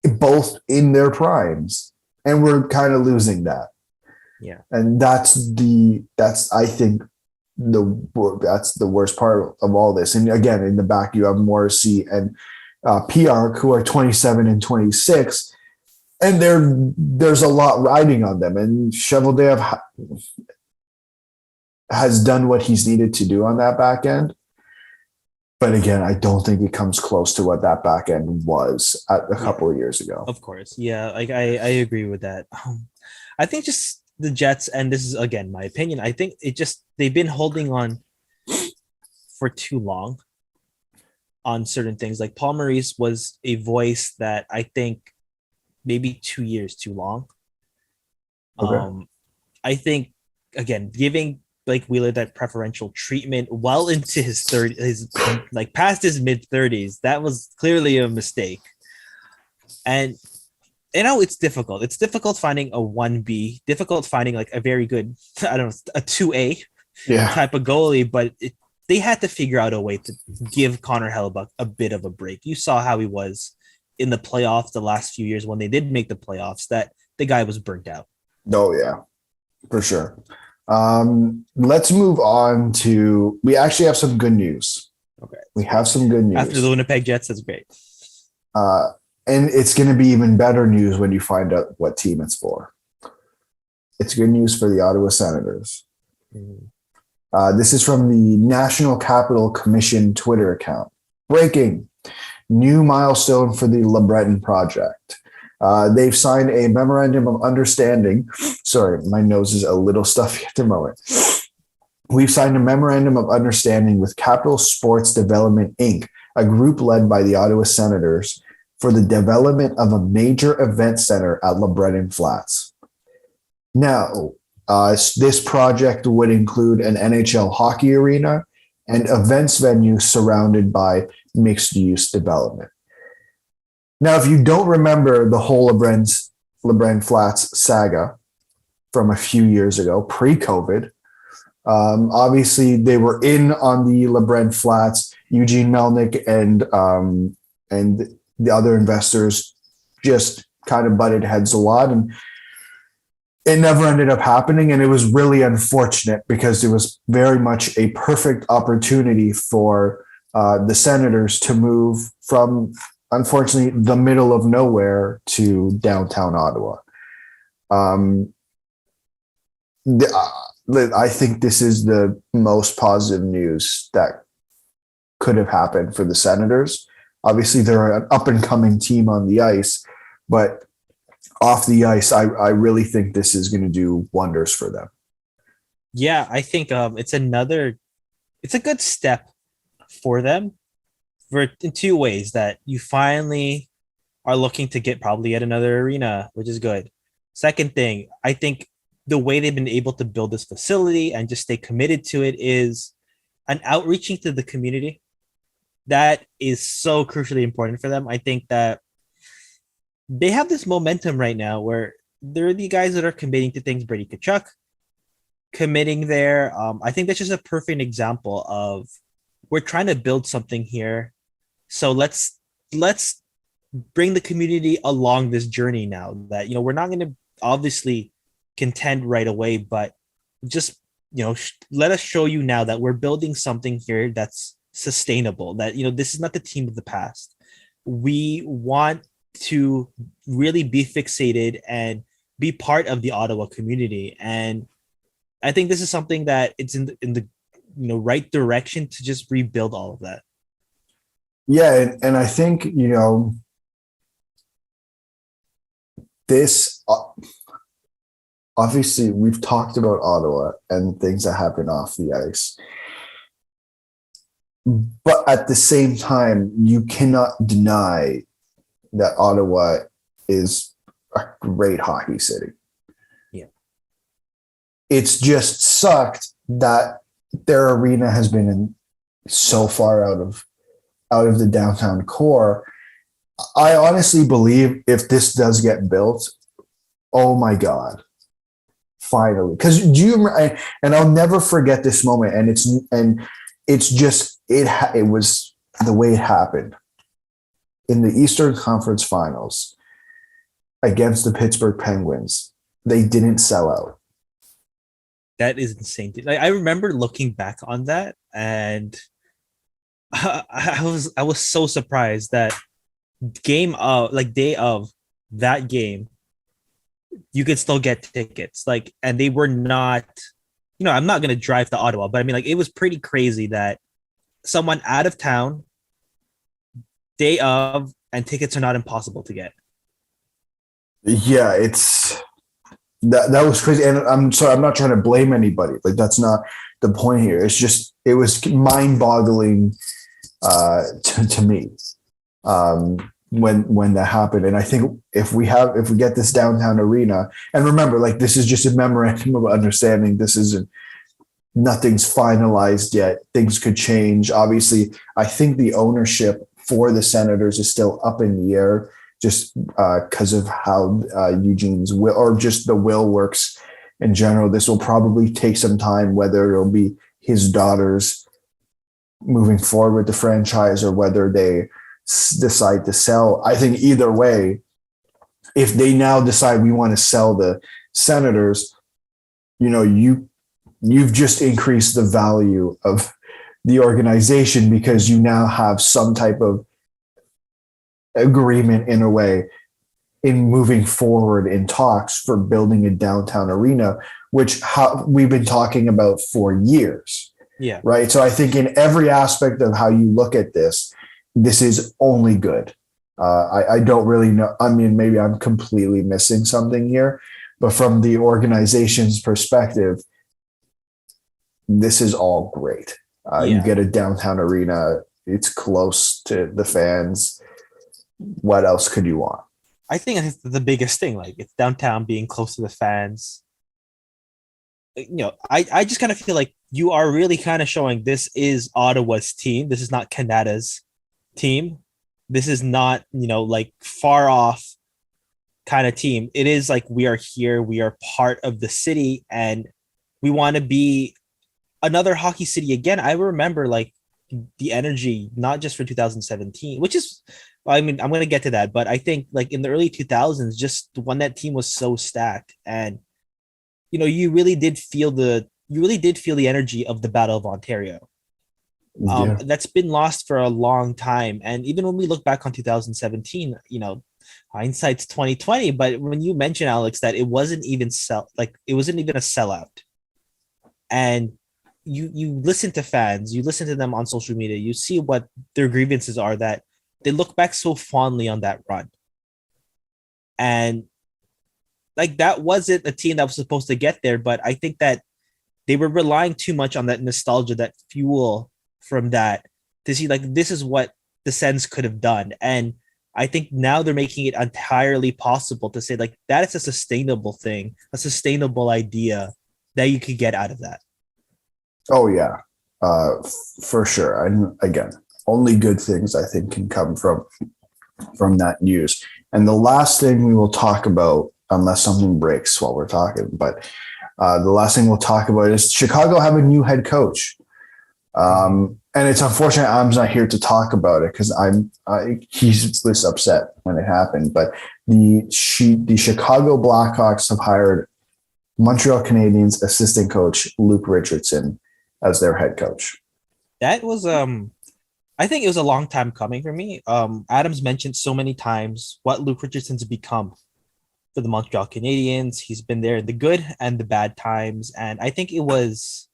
A: both in their primes, and we're kind of losing that.
B: Yeah.
A: And that's I think that's the worst part of all this. And again, in the back you have Morrissey and Piark, who are 27 and 26, and there's a lot riding on them. And Cheveldaev has done what he's needed to do on that back end. But again, I don't think it comes close to what that back end was a couple of years ago.
B: Of course. Yeah, like I agree with that. I think just the Jets, and this is again my opinion, I think they've been holding on for too long on certain things. Like Paul Maurice was a voice that I think maybe 2 years too long.
A: Okay.
B: I think again, giving Blake Wheeler that preferential treatment well into his like past his mid-30s, that was clearly a mistake. And it's difficult. It's difficult finding a 1B, difficult finding like a very good, I don't know, a 2A type of goalie, but they had to figure out a way to give Connor Hellebuck a bit of a break. You saw how he was in the playoffs the last few years when they did make the playoffs, that the guy was burnt out.
A: Oh, yeah, for sure. Let's move on to, we actually have some good news.
B: Okay.
A: We have some good news.
B: After the Winnipeg Jets, that's great.
A: And it's going to be even better news when you find out what team it's for. It's good news for the Ottawa Senators. Mm-hmm. This is from the National Capital Commission Twitter account. Breaking. New milestone for the LeBreton project. They've signed a memorandum of understanding. Sorry, my nose is a little stuffy at the moment. We've signed a memorandum of understanding with Capital Sports Development, Inc., a group led by the Ottawa Senators, for the development of a major event center at LeBreton Flats. Now, this project would include an NHL hockey arena and events venue surrounded by mixed-use development. Now, if you don't remember the whole LeBreton Flats saga from a few years ago, pre-COVID, obviously they were in on the LeBreton Flats. Eugene Melnick and the other investors just kind of butted heads a lot, and it never ended up happening. And it was really unfortunate because it was very much a perfect opportunity for the Senators to move from, unfortunately, the middle of nowhere to downtown Ottawa. I think this is the most positive news that could have happened for the Senators. Obviously, they're an up-and-coming team on the ice, but off the ice, I really think this is going to do wonders for them.
B: Yeah, I think it's a good step for them in two ways. That you finally are looking to get probably yet another arena, which is good. Second thing, I think the way they've been able to build this facility and just stay committed to it is an outreaching to the community. That is so crucially important for them. I think that they have this momentum right now where there are the guys that are committing to things. Brady Tkachuk committing there. I think that's just a perfect example of we're trying to build something here. So let's bring the community along this journey now. That we're not going to obviously contend right away, but just let us show you now that we're building something here that's sustainable, that this is not the team of the past. We want to really be fixated and be part of the Ottawa community, and I think this is something that it's in the right direction to just rebuild all of that.
A: Yeah, and I think this obviously we've talked about Ottawa and things that happen off the ice. But at the same time, you cannot deny that Ottawa is a great hockey city.
B: Yeah.
A: It's just sucked that their arena has been so far out of the downtown core. I honestly believe if this does get built, oh my God, finally. Because do you remember, and I'll never forget this moment, and it's just it was the way it happened in the Eastern Conference Finals. against the Pittsburgh Penguins, they didn't sell out.
B: That is insane. Like, I remember looking back on that, and I was so surprised that day of that game, you could still get tickets. Like, and they were not, I'm not gonna drive to Ottawa, but I mean, like, it was pretty crazy that someone out of town, day of, and tickets are not impossible to get.
A: Yeah, it's that was crazy. And I'm sorry, I'm not trying to blame anybody. Like that's not the point here. It's just it was mind-boggling to me when that happened. And I think if we get this downtown arena, and remember, like this is just a memorandum of understanding. This isn't nothing's finalized yet. Things could change. Obviously, I think the ownership for the Senators is still up in the air just because of how Eugene's will or just the will works in general. This will probably take some time, whether it'll be his daughters moving forward with the franchise or whether they decide to sell. I think either way, if they now decide we want to sell the Senators, you've just increased the value of the organization because you now have some type of agreement in a way in moving forward in talks for building a downtown arena, which we've been talking about for years.
B: Yeah.
A: Right. So I think in every aspect of how you look at this is only good. I don't really know. I mean, maybe I'm completely missing something here, but from the organization's perspective, this is all great. You get a downtown arena. It's close to the fans. What else could you want?
B: I think that's the biggest thing. Like it's downtown being close to the fans. I just kind of feel like you are really kind of showing this is Ottawa's team. This is not Canada's team. This is not, like far off kind of team. It is like we are here. We are part of the city and we want to be another hockey city again. I remember like the energy, not just for 2017, which is, I mean, I'm going to get to that, but I think like in the early 2000s, just when that team was so stacked and, you really did feel the energy of the Battle of Ontario. That's been lost for a long time. And even when we look back on 2017, hindsight's 2020, but when you mentioned, Alex, that it wasn't even it wasn't even a sellout. And you listen to fans, you listen to them on social media, you see what their grievances are, that they look back so fondly on that run. And like that wasn't a team that was supposed to get there, but I think that they were relying too much on that nostalgia, that fuel from that to see like this is what the Sens could have done. And I think now they're making it entirely possible to say like that is a sustainable thing, a sustainable idea that you could get out of that.
A: Oh yeah, for sure. And again, only good things I think can come from that news. And the last thing we will talk about, unless something breaks while we're talking, but the last thing we'll talk about is Chicago have a new head coach. And it's unfortunate Am's not here to talk about it because he was upset when it happened. But the Chicago Blackhawks have hired Montreal Canadiens assistant coach Luke Richardson as their head coach.
B: That was I think it was a long time coming for me. Adam's mentioned so many times what Luke Richardson's become for the Montreal Canadiens. He's been there in the good and the bad times, and I think it was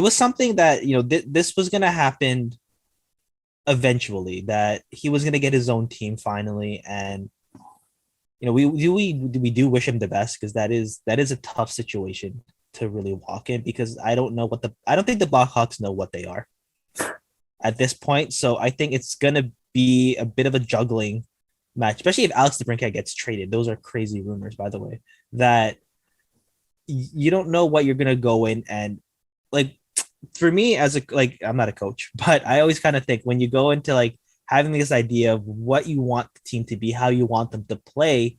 B: something that this was gonna happen eventually. That he was gonna get his own team finally, and we do wish him the best because that is a tough situation to really walk in, because I don't think the Blackhawks know what they are at this point. So I think it's gonna be a bit of a juggling match, especially if Alex DeBrincat gets traded. Those are crazy rumors, by the way, that you don't know what you're gonna go in. And like for me, I'm not a coach, but I always kind of think when you go into like having this idea of what you want the team to be, how you want them to play,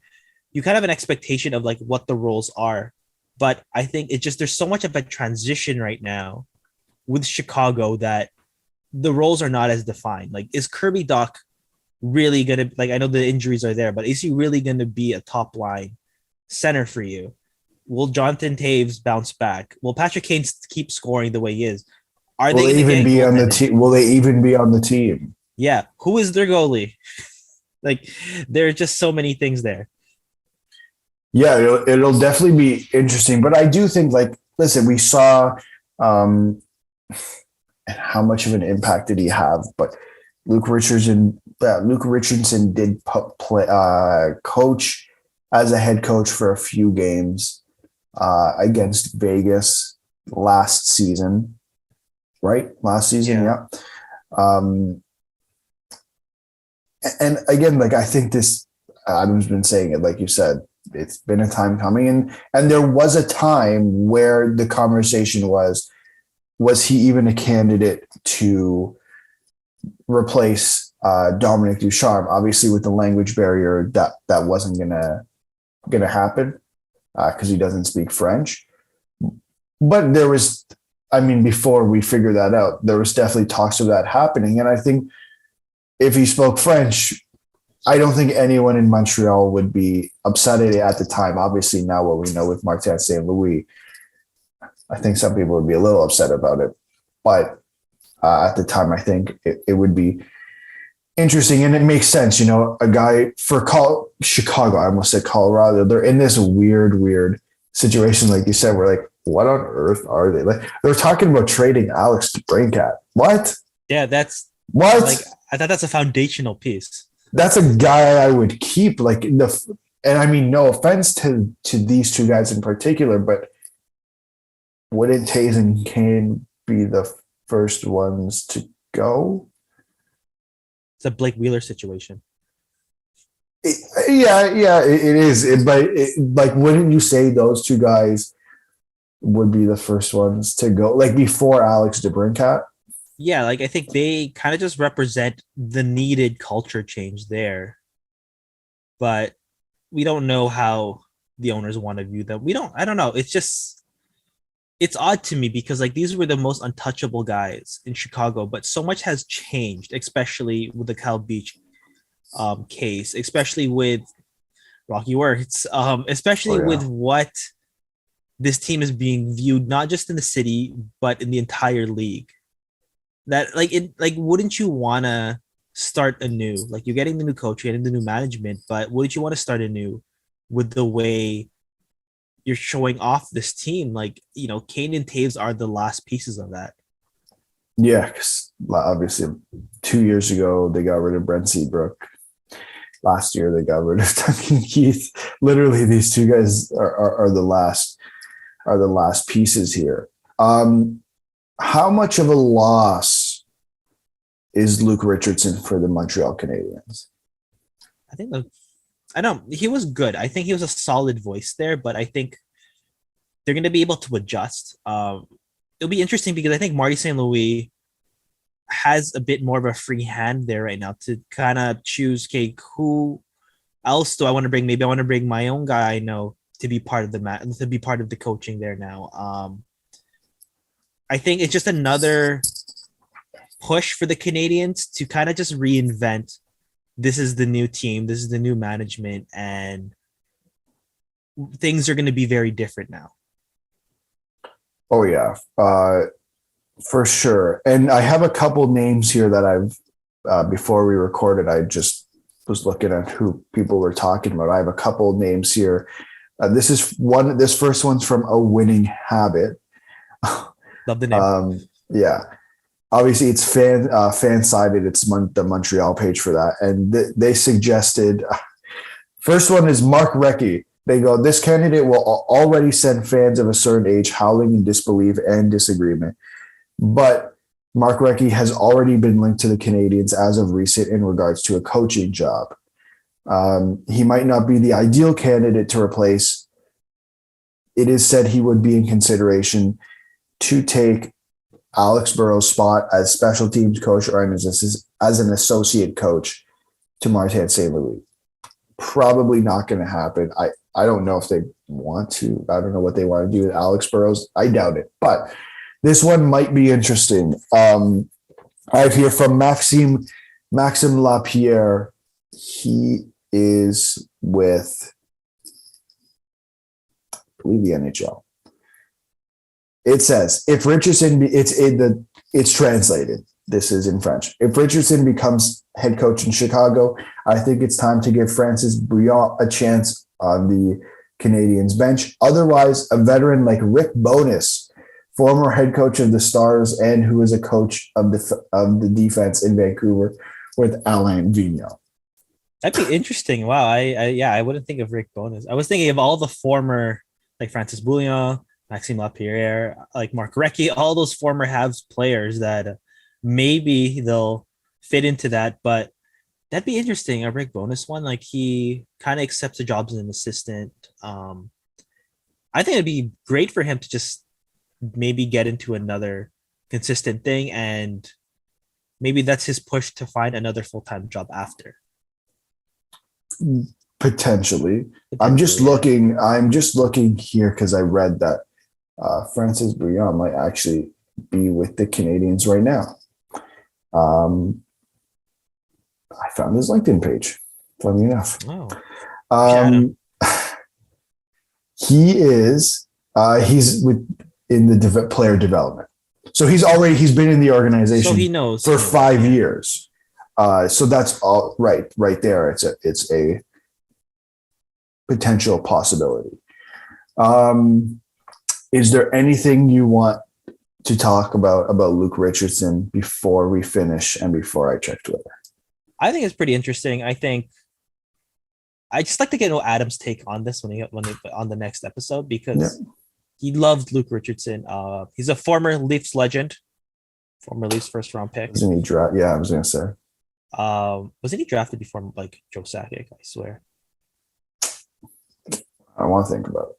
B: you kind of have an expectation of like what the roles are. But I think it's just there's so much of a transition right now with Chicago that the roles are not as defined. Like, is Kirby Dach really gonna like? I know the injuries are there, but is he really gonna be a top line center for you? Will Jonathan Taves bounce back? Will Patrick Kane keep scoring the way he is? Are
A: Will
B: they
A: they
B: gonna
A: even
B: get
A: be on the
B: goaltending?
A: team? Will they even be on the team?
B: Yeah, who is their goalie? Like, there are just so many things there.
A: Yeah, it'll definitely be interesting. But I do think, like, listen, we saw um, how much of an impact did he have? But Luke Richardson did coach as a head coach for a few games against Vegas last season, right? Last season,
B: Yeah.
A: yeah. Um, and again, like I think this, Adam's been saying it, like you said, it's been a time coming, and there was a time where the conversation was he even a candidate to replace Dominic Ducharme? Obviously, with the language barrier, that wasn't gonna happen because he doesn't speak French. But there was, I mean, before we figured that out, there was definitely talks of that happening, and I think if he spoke French, I don't think anyone in Montreal would be upset at the time. Obviously, now what we know with Martin St. Louis, I think some people would be a little upset about it. But at the time, I think it would be interesting, and it makes sense. You know, a guy for Chicago, I almost said Colorado, they're in this weird situation, like you said, where like, what on earth are they? Like, they're talking about trading Alex DeBrincat. What?
B: Yeah, that's
A: What?
B: like, I thought that's a foundational piece.
A: That's a guy I would keep. Like and I mean, no offense to these two guys in particular, but wouldn't Tays and Kane be the first ones to go?
B: It's a Blake Wheeler situation.
A: Yeah, it is. Like, wouldn't you say those two guys would be the first ones to go, like before Alex DeBrincat?
B: Yeah, like I think they kind of just represent the needed culture change there, but we don't know how the owners want to view them. I don't know. It's odd to me because like these were the most untouchable guys in Chicago, but so much has changed, especially with the Kyle Beach case, especially with Rocky Works,
A: Oh
B: especially with
A: yeah,
B: what this team is being viewed not just in the city but in the entire league. That like it like wouldn't you wanna start anew? Like you're getting the new coach, you're getting the new management, but wouldn't you want to start anew with the way you're showing off this team? Like, you know, Kane and Taves are the last pieces of that.
A: yeah. Because obviously, 2 years ago they got rid of Brent Seabrook. Last year they got rid of Duncan Keith. Literally, these two guys are the last pieces here. How much of a loss is Luke Richardson for the Montreal Canadiens?
B: I think I know he was good. I think he was a solid voice there, but I think they're going to be able to adjust. It'll be interesting because I think Marty St. Louis has a bit more of a free hand there right now to kind of choose, okay, who else do I want to bring? Maybe I want to bring my own guy I know to be part of to be part of the coaching there now. I think it's just another push for the Canadians to kind of just reinvent. This is the new team. This is the new management, and things are going to be very different now.
A: Oh yeah, for sure. And I have a couple names here that I've before we recorded. I just was looking at who people were talking about. I have a couple names here. This first one's from A Winning Habit.
B: Love the name.
A: Yeah, obviously it's fan sided. It's the Montreal page for that, and they suggested. First one is Mark Recchi. They go, this candidate will already send fans of a certain age howling in disbelief and disagreement. But Mark Recchi has already been linked to the Canadiens as of recent in regards to a coaching job. He might not be the ideal candidate to replace. It is said he would be in consideration to take Alex Burrow's spot as special teams coach or as an associate coach to Martin St. Louis. Probably not going to happen. I don't know if they want to. I don't know what they want to do with Alex Burrows. I doubt it. But this one might be interesting. I have here from Maxime Maxime Lapierre, he is with, I believe, the NHL. It says if Richardson, it's translated. This is in French. If Richardson becomes head coach in Chicago, I think it's time to give Francis Bouillon a chance on the Canadiens bench. Otherwise, a veteran like Rick Bowness, former head coach of the Stars and who is a coach of the defense in Vancouver with Alain Vigneault.
B: That'd be interesting. Wow. I wouldn't think of Rick Bowness. I was thinking of all the former, like Francis Bouillon, Maxime Lapierre, like Mark Recchi, all those former Habs players that maybe they'll fit into that. But that'd be interesting. A Rick Bowness one, like he kind of accepts the job as an assistant. I think it'd be great for him to just maybe get into another consistent thing, and maybe that's his push to find another full-time job after.
A: Potentially. I'm just looking here because I read that Francis Bouillon might actually be with the Canadiens right now. I found his LinkedIn page, funny enough. He is he's in the player development. So he's been in the organization,
B: so he knows
A: for 5 years. So that's all right there. It's a potential possibility. Is there anything you want to talk about Luke Richardson before we finish and before I check Twitter?
B: I think it's pretty interesting. I just like to get Adam's take on this when they on the next episode, because he loved Luke Richardson. He's a former Leafs legend, former Leafs first round pick.
A: Wasn't he drafted? Yeah, I was gonna say.
B: Wasn't he drafted before like Joe Sakic? I swear.
A: I want to think about it.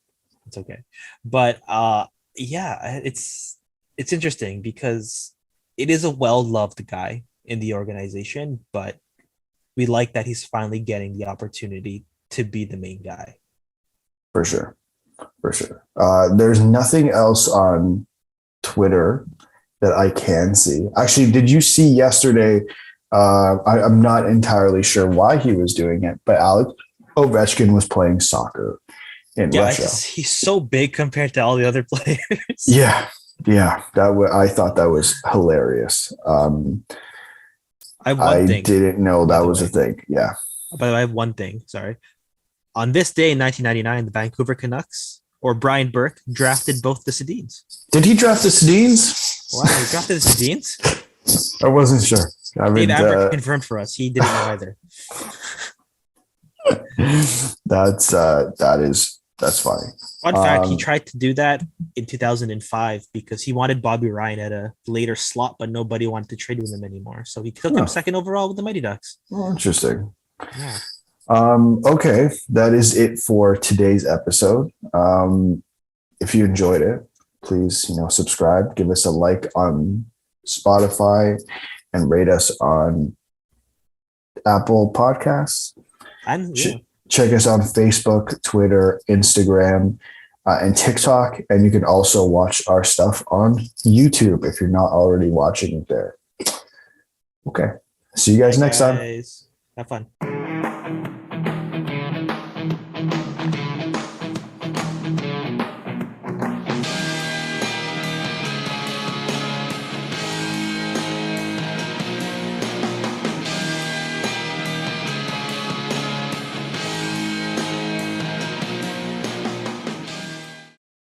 B: It's okay, but yeah, it's interesting because it is a well-loved guy in the organization, but we like that he's finally getting the opportunity to be the main guy.
A: For sure. There's nothing else on Twitter that I can see. Actually, did you see yesterday? I'm not entirely sure why he was doing it, but Alex Ovechkin was playing soccer in Russia.
B: He's so big compared to all the other players.
A: Yeah. I thought that was hilarious. I didn't know that was a thing. Yeah.
B: But I have one thing. Sorry. On this day in 1999, the Vancouver Canucks, or Brian Burke, drafted both the Sedins.
A: Did he draft the Sedins?
B: Wow, he drafted the Sedins?
A: I wasn't sure.
B: Dave Amber confirmed for us. He didn't know either.
A: That's funny.
B: Fun fact, he tried to do that in 2005 because he wanted Bobby Ryan at a later slot, but nobody wanted to trade with him anymore. So he took him second overall with the Mighty Ducks.
A: Oh, interesting.
B: Yeah.
A: Okay, that is it for today's episode. If you enjoyed it, please, subscribe, give us a like on Spotify, and rate us on Apple Podcasts.
B: And
A: check us on Facebook, Twitter, Instagram, and TikTok. And you can also watch our stuff on YouTube if you're not already watching it there. Okay. See you guys next time.
B: Have fun.